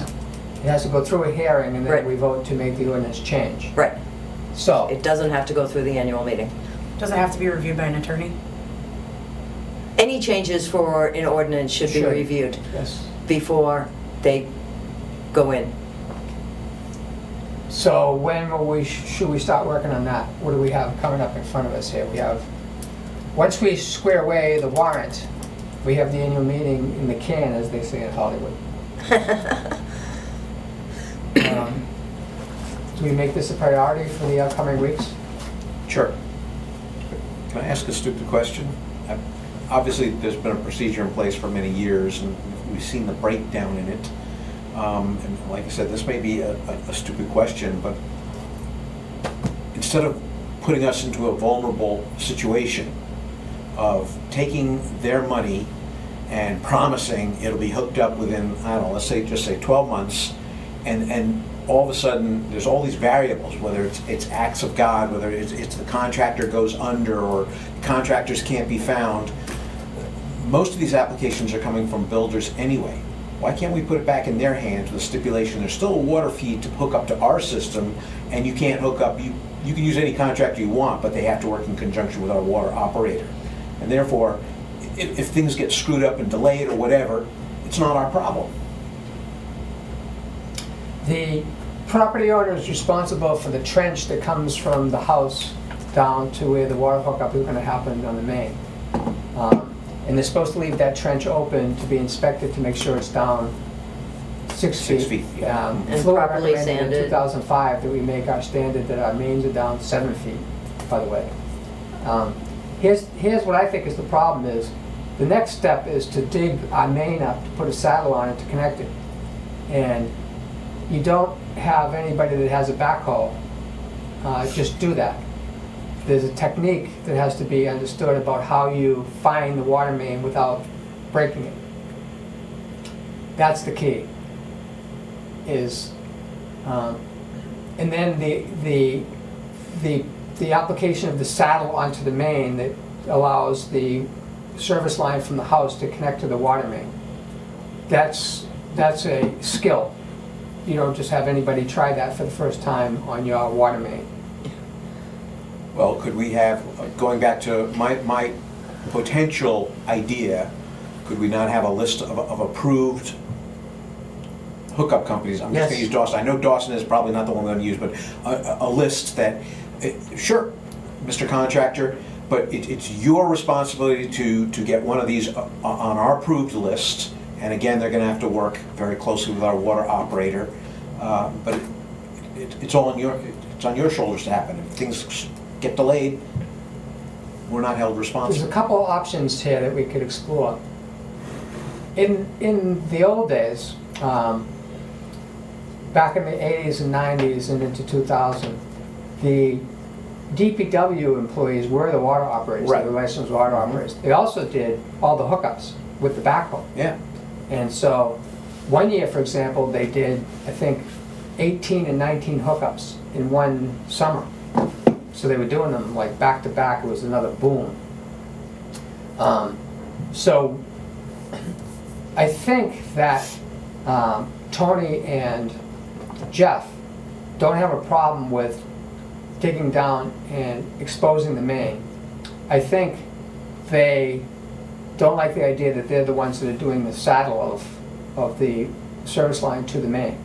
It has to go through a hearing, and then Right. we vote to make the ordinance change. Right. So, It doesn't have to go through the annual meeting. Does it have to be reviewed by an attorney? Any changes for an ordinance should be Should. reviewed yes. before they go in. So when will should we start working on that? What do we have coming up in front of us here? We have, once we square away the warrant, we have the annual meeting in the can, as they say in Hollywood. Do we make this a priority for the upcoming weeks? Sure. Can I ask a stupid question? Obviously, there's been a procedure in place for many years, and we've seen the breakdown in it. And like I said, this may be a stupid question, but instead of putting us into a vulnerable situation of taking their money and promising it'll be hooked up within, I don't know, let's say, just say 12 months, and all of a sudden, there's all these variables, whether it's acts of God, whether it's the contractor goes under, or contractors can't be found. Most of these applications are coming from builders anyway. Why can't we put it back in their hands with stipulation, there's still a water feed to hook up to our system, and you can't hook up, you can use any contractor you want, but they have to work in conjunction with our water operator. And therefore, if things get screwed up and delayed or whatever, it's not our problem. The property owner is responsible for the trench that comes from the house down to where the water hookup is going to happen on the main. And they're supposed to leave that trench open to be inspected to make sure it's down 6 feet. 6 feet, yeah. And Fluid properly recommended in sanded. 2005 that we make our standard that our mains are down 7 feet, by the way. Here's what I think is the problem is, the next step is to dig our main up, to put a saddle on it to connect it. And you don't have anybody that has a backhoe just do that. There's a technique that has to be understood about how you find the water main without breaking it. That's the key. And then the application of the saddle onto the main that allows the service line from the house to connect to the water main. That's a skill. You don't just have anybody try that for the first time on your water main. Well, could we have, going back to my potential idea, could we not have a list of approved hookup companies? I'm just Yes. going to use Dawson. I know Dawson is probably not the one I'm going to use, but a list that, sure, Mr. Contractor, but it's your responsibility to get one of these on our approved list. And again, they're going to have to work very closely with our water operator. But it's all on your shoulders to happen. If things get delayed, we're not held There's responsible. a couple of options here that we could explore. In the old days, back in the 80s and 90s and into 2000, the DPW employees were the water operators, Right. the licensed water operators. They also did all the hookups with the backhoe. Yeah. And so, one year, for example, they did, I think, 18 and 19 hookups in one summer. So they were doing them like back to back. It was another boom. So I think that Tony and Jeff don't have a problem with digging down and exposing the main. I think they don't like the idea that they're the ones that are doing the saddle of the service line to the main.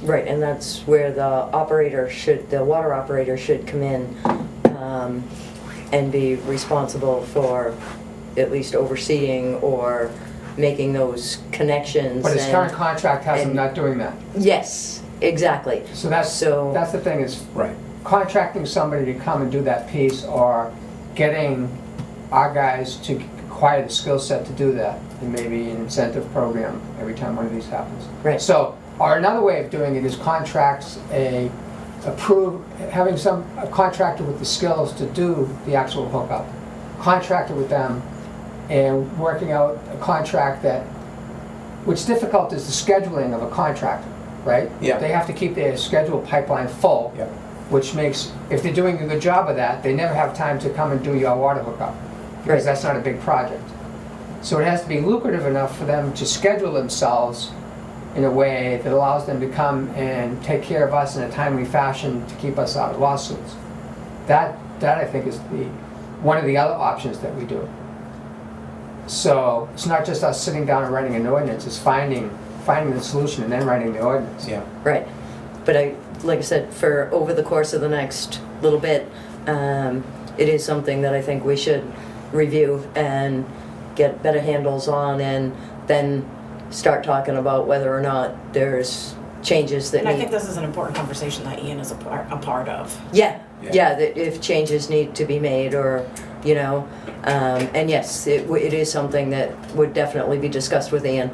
Right, and that's where the water operator should come in and be responsible for at least overseeing or making those connections. But his and- current contract has him and- not doing that. Yes, exactly. So that's the thing is Right. contracting somebody to come and do that piece or getting our guys to acquire the skill set to do that, and maybe an incentive program every time one of these happens. Right. So, or another way of doing it is contracts having a contractor with the skills to do the actual hookup, contractor with them, and working out a contract that, what's difficult is the scheduling of a contractor, right? Yeah. They have to keep their scheduled pipeline full, Yeah. which makes, if they're doing a good job of that, they never have time to come and do your water hookup, because Right. that's not a big project. So it has to be lucrative enough for them to schedule themselves in a way that allows them to come and take care of us in a timely fashion to keep us out of lawsuits. That I think is one of the other options that we do. So it's not just us sitting down and writing an ordinance, it's finding the solution and then writing the ordinance. Yeah. Right. But like I said, for over the course of the next little bit, it is something that I think we should review and get better handles on, and then start talking about whether or not there's changes that And I need. think this is an important conversation that Ian is a part of. Yeah, Yeah. yeah, that if changes need to be made, or, you know, and yes, it is something that would definitely be discussed with Ian,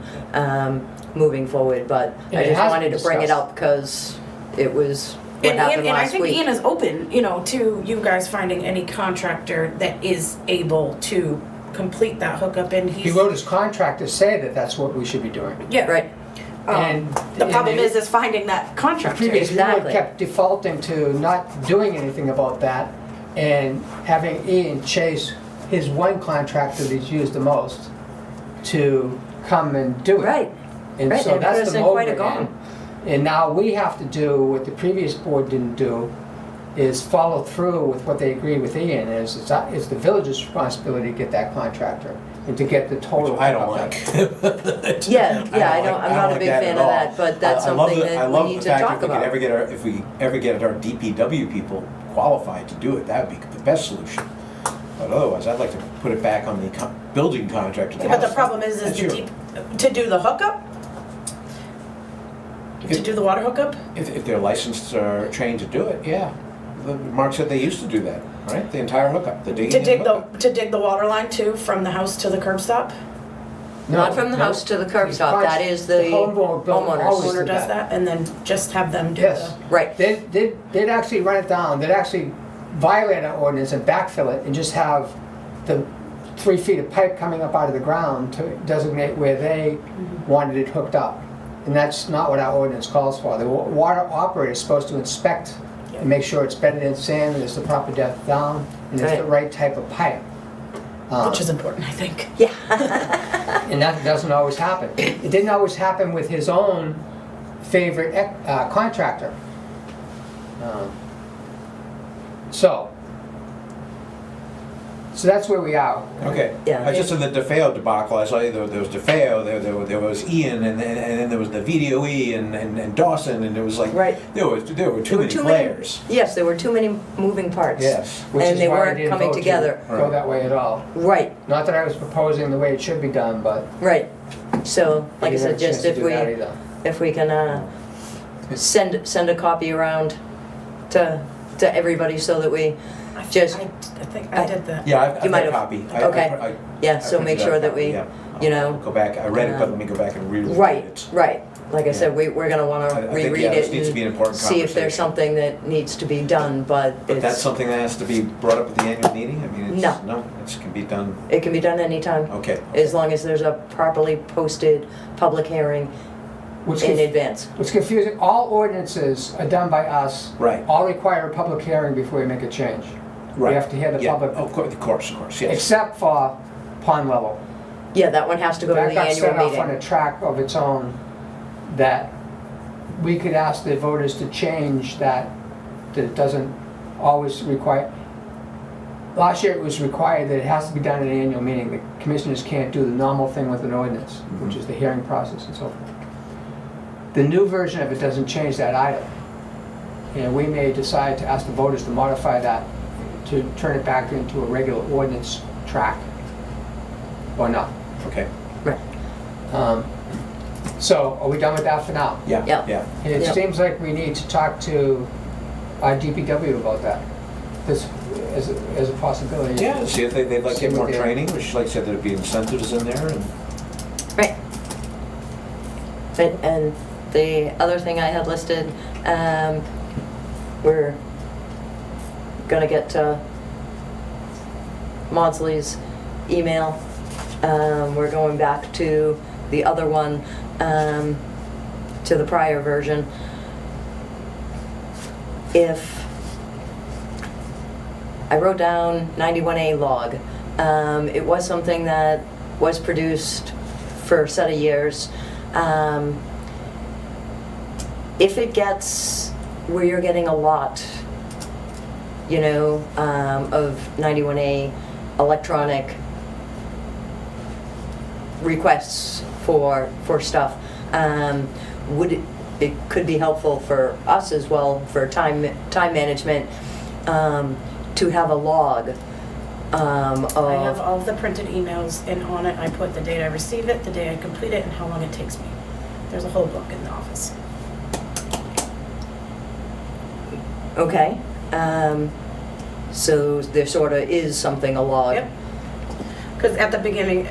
moving forward, but And I it just has wanted been to bring it discussed. up because it was what And happened I last think week. Ian is open, to you guys finding any contractor that is able to complete that hookup, and He he's. wrote his contract to say that that's what we should be doing. Yeah. Right, And The problem and is finding that the contractor. previous board Exactly. kept defaulting to not doing anything about that and having Ian chase his one contractor that he's used the most to come and do it. right, And right, so and it put that's us the in mode quite a we're gong. in. And now we have to do what the previous board didn't do, is follow through with what they agreed with Ian, is it's the village's responsibility to get that contractor and to get the total. Which I don't hookup. like. Yeah, yeah, I don't, I'm I not a like big that fan at of all. that, but that's I love something the- I that love we the need to fact talk if we could about. if we ever get our DPW people qualified to do it, that would be the best solution. But otherwise, I'd like to put it back on the building contractor. But the problem is That's the your- deep, to do the hookup? To do the water hookup? If they're licensed or trained to do it, yeah. Mark said they used to do that, right? The entire hookup, the digging To and dig hookup. to dig the water line too, from the house to the curb stop? Not from the house to the curb stop, that is the homeowner homeowners. Owner does that, and then just have them do Yes. the. Right, They'd actually run it down, they'd actually violate our ordinance and backfill it and just have the 3 feet of pipe coming up out of the ground to designate where they wanted it hooked up. And that's not what our ordinance calls for. The water operator is supposed to inspect and make sure it's bedded in sand, and there's the proper depth down, and it's the right type of pipe. Which is important, I think. yeah, And that doesn't always happen. It didn't always happen with his own favorite contractor. So that's where we are. Okay. Yeah. I just in the DeFeo debacle, I saw there was DeFeo, there was Ian, and then there was the VDOE and Dawson, and it was like, Right. there were too many players. Yes, there were too many moving parts. Yes. Which And is they why I weren't didn't coming vote to together. Go that way at all. Right, Not that I was proposing the way it should be done, but right. So, like I didn't have said, a chance just to if do that either. we can send a copy around to everybody so that we just, I think I did that. Yeah, You I've got might a have- copy. okay. yeah, so make sure that we, you know, Go back, I read it, but let me go back and reread it. right, right. Like I said, Yeah. we're gonna I wanna think, reread yeah, this it needs to be an and important see if there's conversation. something that needs to be done, but But that's it's, something that has to be brought up at the annual meeting? I mean, No. it's, no, it can be done, it can be done anytime, okay. as long as there's a properly posted public hearing What's in conf- advance. what's confusing, all ordinances are done by us. Right. All require a public hearing before we make a change. We Right. have to hear the Yeah, public, of course, yes. except for pond level. Yeah, that one has to go to That the got annual set off on a meeting. track of its own, that we could ask the voters to change that it doesn't always require. Last year it was required that it has to be done at an annual meeting. The commissioners can't do the normal thing with an ordinance, which is the hearing process and so forth. The new version of it doesn't change that either. And we may decide to ask the voters to modify that, to turn it back into a regular ordinance track, or not. Okay, Right, So, are we done with that for now? yeah, Yeah. yeah. And it Yep. seems like we need to talk to our DPW about that. this as a possibility. Yeah, see if they'd like to See get what more they- training, which like I said, there'd be incentives in there and. Right. And the other thing I had listed, we're gonna get Maudsley's email. We're going back to the other one, to the prior version. If I wrote down 91A log, it was something that was produced for a set of years. If it gets where you're getting a lot, you know, of 91A electronic requests for stuff, it could be helpful for us as well, for time management, to have a log I have of, all of the printed emails, and on it I put the date I receive it, the day I complete it, and how long it takes me. There's a whole book in the office. okay, so there sort of is something, a log. Yep. Because at the beginning,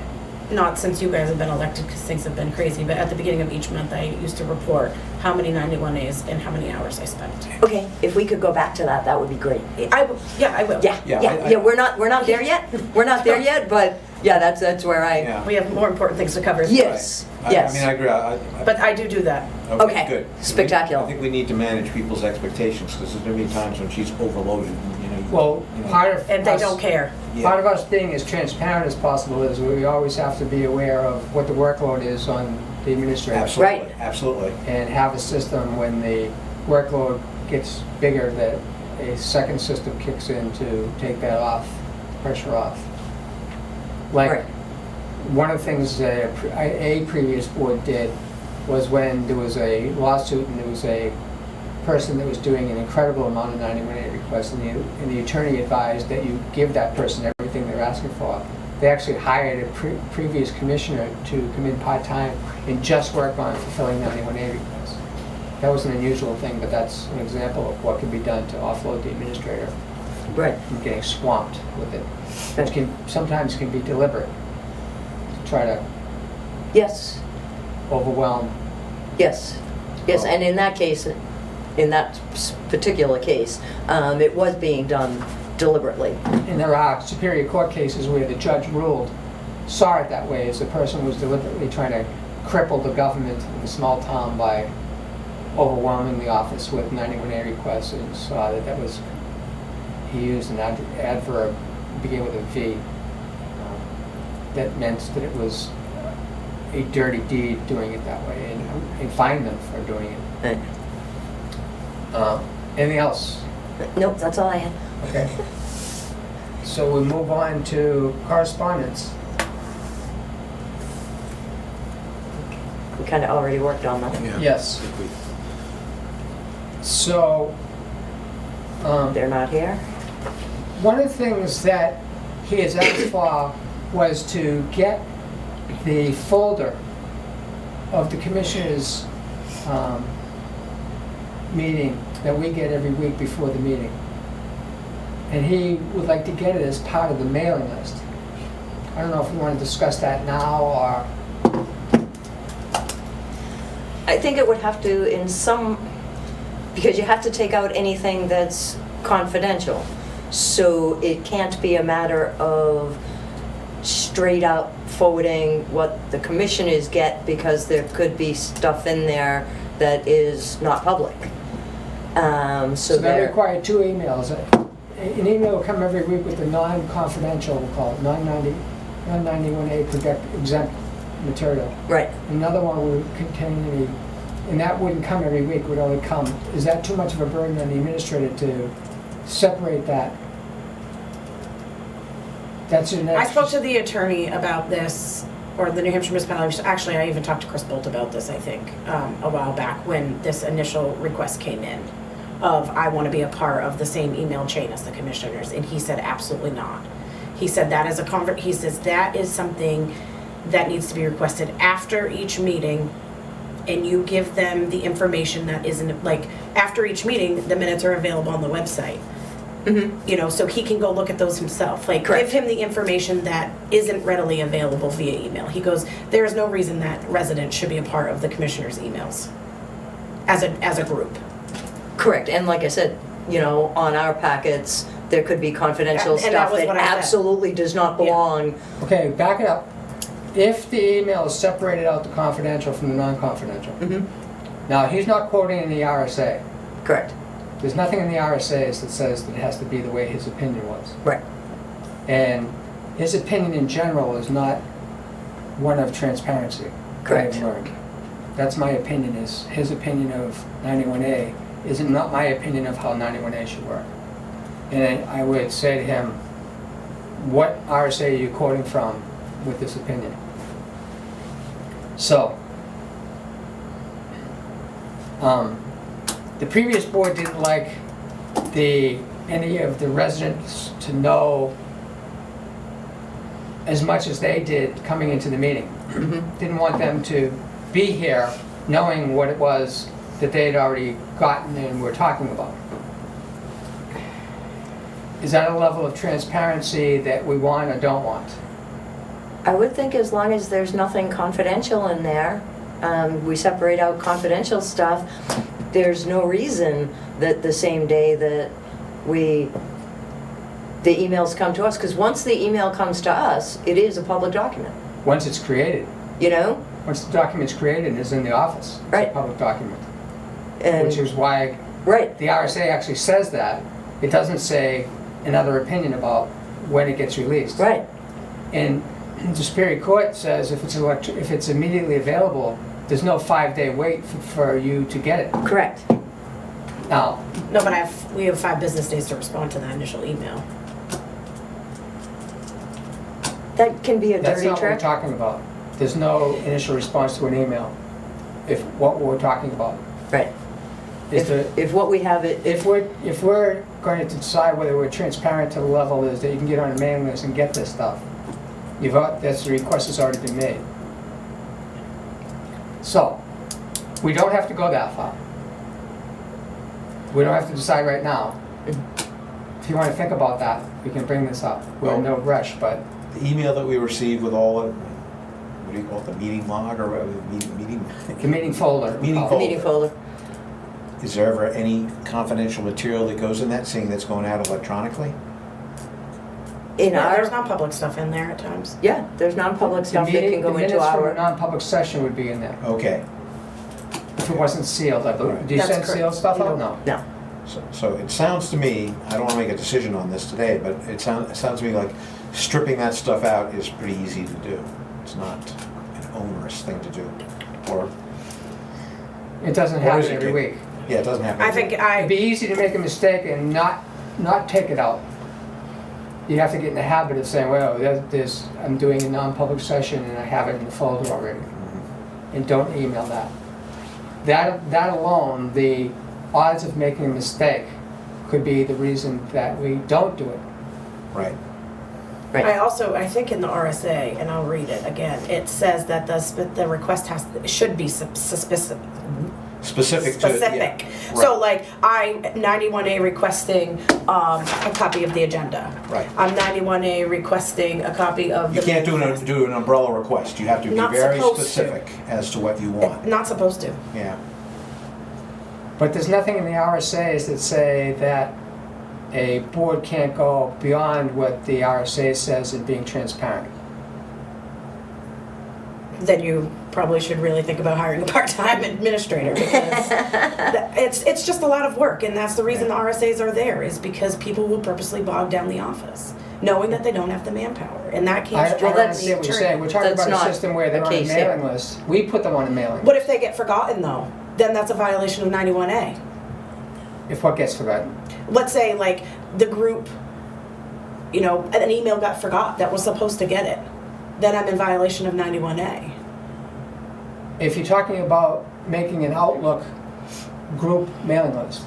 not since you guys have been elected, because things have been crazy, but at the beginning of each month, I used to report how many 91As and how many hours I spent. Okay, if we could go back to that, that would be great. I will, yeah, I will. Yeah, we're not there yet. We're not there yet, but yeah, that's where I, Yeah. We have more important things to cover. yes, I yes. mean, I agree. But I do that. Okay, Good. spectacular. I think we need to manage people's expectations, because there's gonna be times when she's overloaded, and, you know. Well, you know. part of And they us- don't care. Yeah. Part of us being as transparent as possible is we always have to be aware of what the workload is on the administrator. Absolutely, Right. absolutely. And have a system when the workload gets bigger, that a second system kicks in to take that off, pressure off. Like, Right. one of the things that a previous board did was when there was a lawsuit and there was a person that was doing an incredible amount of 91A requests, and the attorney advised that you give that person everything they're asking for. They actually hired a previous commissioner to come in part-time and just work on fulfilling 91A requests. That was an unusual thing, but that's an example of what can be done to offload the administrator Right. from getting swamped with it, which sometimes can be deliberate, to try to Yes, overwhelm. yes, yes, and in that case, in that particular case, it was being done deliberately. And there are Superior Court cases where the judge ruled, saw it that way, as the person was deliberately trying to cripple the government in the small town by overwhelming the office with 91A requests, and saw that that was, he used an adverb, began with a V, that meant that it was a dirty deed doing it that way, and fined them for doing it. Right. Anything else? Nope, that's all I had. Okay. So we move on to correspondence. We kind of already worked on that. Yeah. Yes. So, They're not here? one of the things that he has asked for was to get the folder of the commissioners' meeting that we get every week before the meeting. And he would like to get it as part of the mailing list. I don't know if we want to discuss that now, or, I think it would have to in some, because you have to take out anything that's confidential. So it can't be a matter of straight up forwarding what the commissioners get, because there could be stuff in there that is not public. So so that there, required 2 emails. An email will come every week with the non-confidential, we'll call it, non-91A exempt material. right. Another one would contain and that wouldn't come every week, would only come, is that too much of a burden on the administrator to separate that? That's an I extra. spoke to the attorney about this, or the New Hampshire Municipality, actually, I even talked to Chris Bolt about this, I think, a while back, when this initial request came in, of, I want to be a part of the same email chain as the commissioners, and he said, absolutely not. He said that is he says that is something that needs to be requested after each meeting, and you give them the information that isn't, like, after each meeting, the minutes are available on the website. You know, so he can go look at those himself. Like, Correct. give him the information that isn't readily available via email. He goes, there is no reason that residents should be a part of the commissioner's emails as a group. Correct, and like I said, you know, on our packets, there could be confidential And that stuff was that what I said. absolutely does not belong. Okay, back it up. If the email is separated out the confidential from the non-confidential. Now, he's not quoting in the RSA. Correct, There's nothing in the RSA's that says that it has to be the way his opinion was. right, And his opinion in general is not one of transparency. Correct. I've learned. That's my opinion, is his opinion of 91A isn't not my opinion of how 91A should work. And I would say to him, what RSA are you quoting from with this opinion? So, the previous board didn't like any of the residents to know as much as they did coming into the meeting. Didn't want them to be here knowing what it was that they had already gotten and were talking about. Is that a level of transparency that we want or don't want? I would think as long as there's nothing confidential in there, we separate out confidential stuff, there's no reason that the same day that the emails come to us, because once the email comes to us, it is a public document, Once it's created, you know? once the document's created and is in the office, it's a Right. public document. And Which is why right, the RSA actually says that. It doesn't say another opinion about when it gets released. right, And the Superior Court says if it's immediately available, there's no 5-day wait for you to get it. correct. Now, No, but we have 5 business days to respond to that initial email. That can be a that's dirty not what we're trick. talking about. There's no initial response to an email. If what we're talking about Right. is If what we have, if we're going to decide whether we're transparent to the level is that you can get on a mailing list and get this stuff, that's the request has already been made. So, we don't have to go that far. We don't have to decide right now. If you want to think about that, we can bring this up. We're in no rush, but The email that we received with all of, what do you call it, the meeting log or whatever, meeting? the meeting folder. Meeting the folder. meeting folder. Is there ever any confidential material that goes in that, seeing that's going out electronically? In Yeah, there's our, non-public stuff in there at times. yeah, there's non-public The stuff that can go the into minutes from a our, non-public session would be in there. Okay, If it wasn't sealed, I believe. Do you That's send correct. sealed stuff out? No. no, so it sounds to me, I don't want to make a decision on this today, but it sounds to me like stripping that stuff out is pretty easy to do. It's not an onerous thing to do. Or, It doesn't Or happen is it every good? week. yeah, it doesn't happen. I think It'd be easy to make a mistake and not take it out. You have to get in the habit of saying, well, I'm doing a non-public session and I have it in the folder already. And don't email that. That alone, the odds of making a mistake could be the reason that we don't do it. Right. I think in the RSA, and I'll read it again, it says that the request should be specific. Specific to, yeah. Specific. So like, I, 91A requesting a copy of the agenda. Right. I'm 91A requesting a copy of the. You can't do an umbrella request. You have to be Not very supposed to. specific as to what you want. Not supposed to. Yeah. But there's nothing in the RSA's that say that a board can't go beyond what the RSA says in being transparent. Then you probably should really think about hiring a part-time administrator because it's just a lot of work, and that's the reason the RSA's are there, is because people will purposely bog down the office, knowing that they don't have the manpower, and that I can't don't drive understand the what you're attorney. saying. We're talking That's about a not system where they're the on a case here. mailing list. We put them on a mailing list. What if they get forgotten though? Then that's a violation of 91A. If what gets forgotten? Let's say like the group, an email got forgot that was supposed to get it. Then I'm in violation of 91A. If you're talking about making an Outlook group mailing list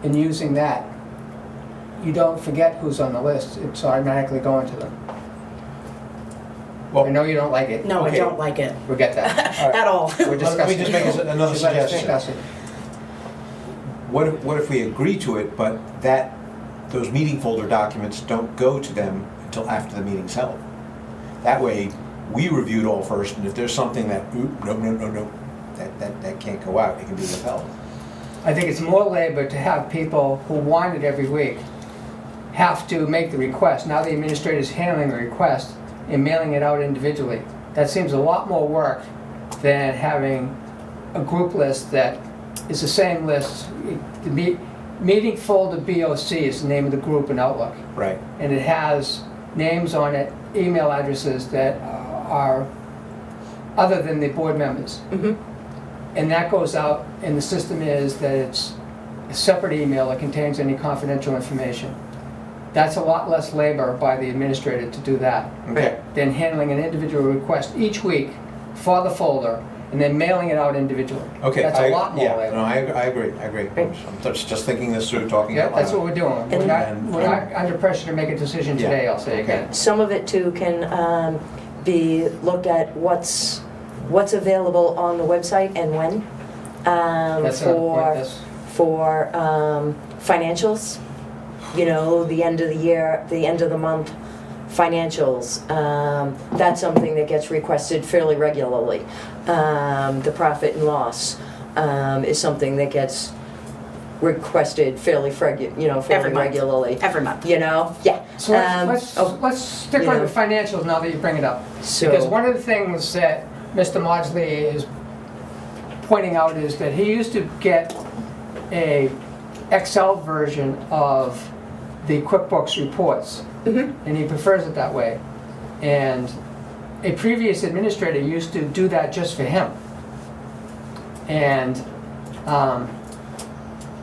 and using that, you don't forget who's on the list. It's automatically going to them. Well, I know you don't like it. No, Okay. I don't like it We get that. All right. at all. We're Let me discussing just it. make another Just let us suggestion. discuss it. What if we agree to it, but that those meeting folder documents don't go to them until after the meeting's held. That way, we review it all first, and if there's something that, no, that can't go out, it can be withheld. I think it's more labor to have people who want it every week have to make the request. Now the administrator's handling the request and mailing it out individually. That seems a lot more work than having a group list that is the same list. The meeting folder BOC is the name of the group in Outlook. Right. And it has names on it, email addresses that are other than the board members. And that goes out, and the system is that it's a separate email that contains any confidential information. That's a lot less labor by the administrator to do that Okay. than handling an individual request each week for the folder and then mailing it out individually. Okay. That's a lot more Yeah, labor. no, I agree. I'm just thinking this through, talking Yeah, out that's what loud. we're doing. We're not under pressure to make a decision Yeah. today, I'll say again. Some of it too can be looked at what's available on the website and when. That's another point, that's- For financials, you know, the end of the year, the end of the month financials. That's something that gets requested fairly regularly. The profit and loss is something that gets requested fairly Every month. regularly. Every month. You know, yeah. So let's stick you on know. the financials now that you bring it up. So- Because one of the things that Mr. Maudsley is pointing out is that he used to get a Excel version of the QuickBooks reports, and he prefers it that way. And a previous administrator used to do that just for him. And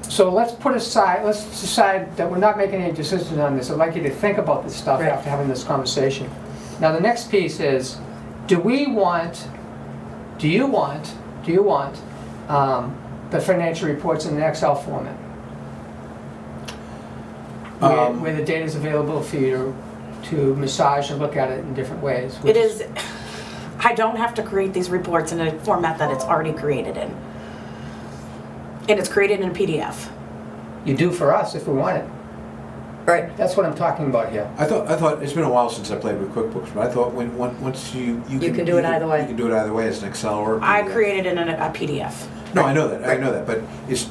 so let's decide that we're not making any decisions on this. I'd like you to think about this stuff Right. after having this conversation. Now, the next piece is, do you want the financial reports in an Excel format? Where the data is available for you to massage and look at it in different ways. It is, I don't have to create these reports in a format that it's already created in. And it's created in a PDF. You do for us if we want it. Right. That's what I'm talking about here. I thought it's been a while since I played with QuickBooks, but I thought once you can do it either way. You can do it either way as an Excel or a PDF. I created it in a PDF. No, I know that, but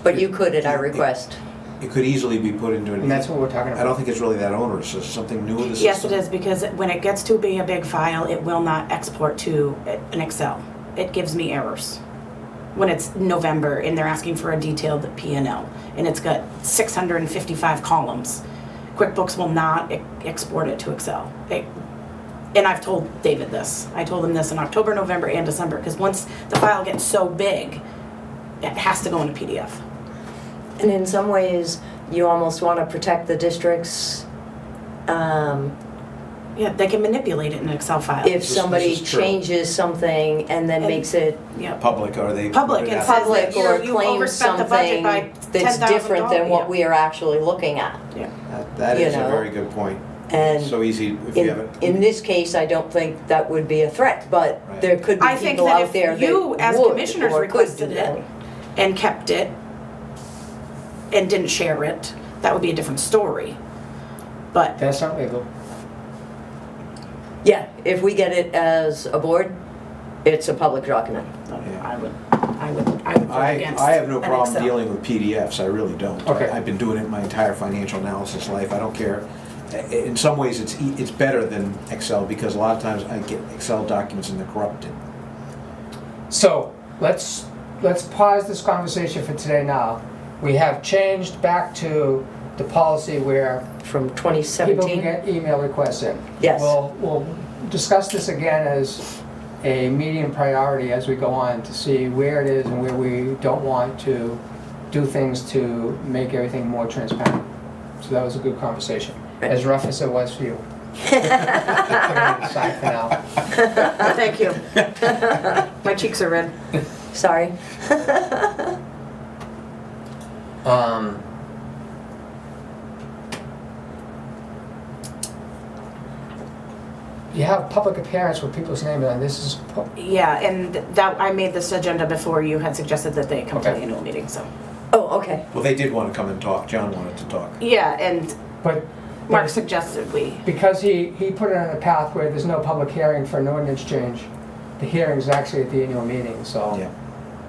But you could at our request. It could easily be put into an. And that's what we're talking I don't about. think it's really that onerous. It's something new in the system. Yes, it is, because when it gets to be a big file, it will not export to an Excel. It gives me errors. When it's November and they're asking for a detailed P&L, and it's got 655 columns, QuickBooks will not export it to Excel. And I've told David this. I told him this in October, November, and December, because once the file gets so big, it has to go in a PDF. And in some ways, you almost want to protect the districts. Yeah, they can manipulate it in an Excel file. If This somebody is true. changes something and then makes it Yeah. Public, or they. Public, put it and out. says public that you're- or you claims overspent the budget something by that's $10,000. different than what Yeah. we are actually looking at. Yeah. That you is a know, very good point. and So easy if you have it. In this case, I don't think that would be a threat, but Right. there could be I think people that out there if that you, as would commissioners, or could do requested that. it and kept it and didn't share it, that would be a different story. But That's not legal. Yeah, if we get it as a board, it's a public document. I would vote against I have no an problem Excel. dealing with PDFs, I really don't. Okay. I've been doing it my entire financial analysis life, I don't care. In some ways, it's better than Excel, because a lot of times I get Excel documents and they're corrupted. So let's pause this conversation for today now. We have changed back to the policy where From people can 2017? get email requests in. Yes. We'll discuss this again as a medium priority as we go on to see where it is and where we don't want to do things to make everything more transparent. So that was a good conversation, as rough as it was for you. Put it aside for now. Thank you. My cheeks are red. Sorry. You have public appearance with people's names on this is, Yeah, and that, I made this agenda before you had suggested that they come to the Okay. annual meeting, so. Oh, okay. Well, they did want to come and talk, John wanted to talk. Yeah, and But Mark suggested we, because he put it on a path where there's no public hearing for an ordinance change, the hearing's actually at the annual meeting, so Yeah.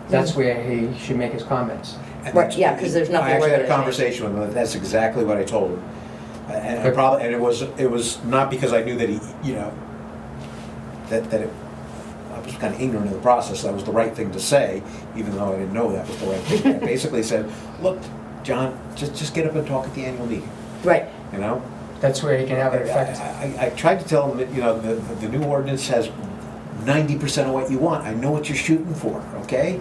that's where he should make his comments. And Right, that's- yeah, 'cause there's nothing I actually had a we're gonna conversation with him, and that's exactly what I told him. And I probably, and it was not because I knew that he, you know, that it, I was kind of ignorant of the process, that was the right thing to say, even though I didn't know that was the right thing. I basically said, look, John, just get up and talk at the annual meeting, Right, you know? That's where he can have an effect. I tried to tell him that, you know, the new ordinance has 90% of what you want. I know what you're shooting for, okay?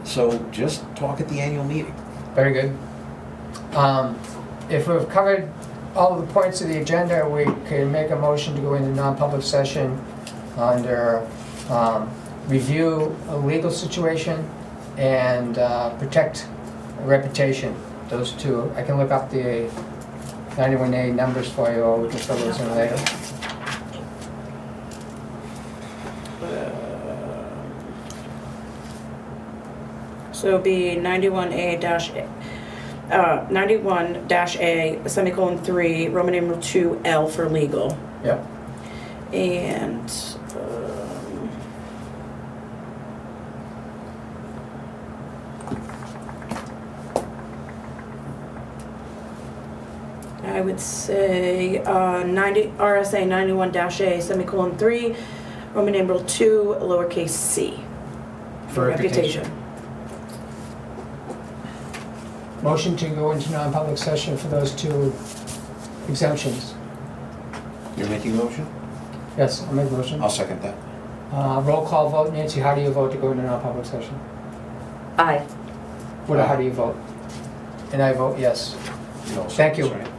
So just talk at the annual meeting. Very good. If we've covered all of the points of the agenda, we can make a motion to go into non-public session under review a legal situation and protect reputation. Those two, I can look up the 91A numbers for you, or we can fill those in later. so it'll be 91A dash, 91 dash A, semicolon 3, Roman numeral 2L for legal. Yep. And, I would say, RSA 91 dash A, semicolon 3, Roman numeral 2, lowercase c. For reputation. Motion to go into non-public session for those two exemptions. You're making a motion? Yes, I'll make a motion. I'll second that. Roll call vote. Nancy, how do you vote to go into non-public session? aye. How do you vote? And I vote yes. You know, Thank you. right?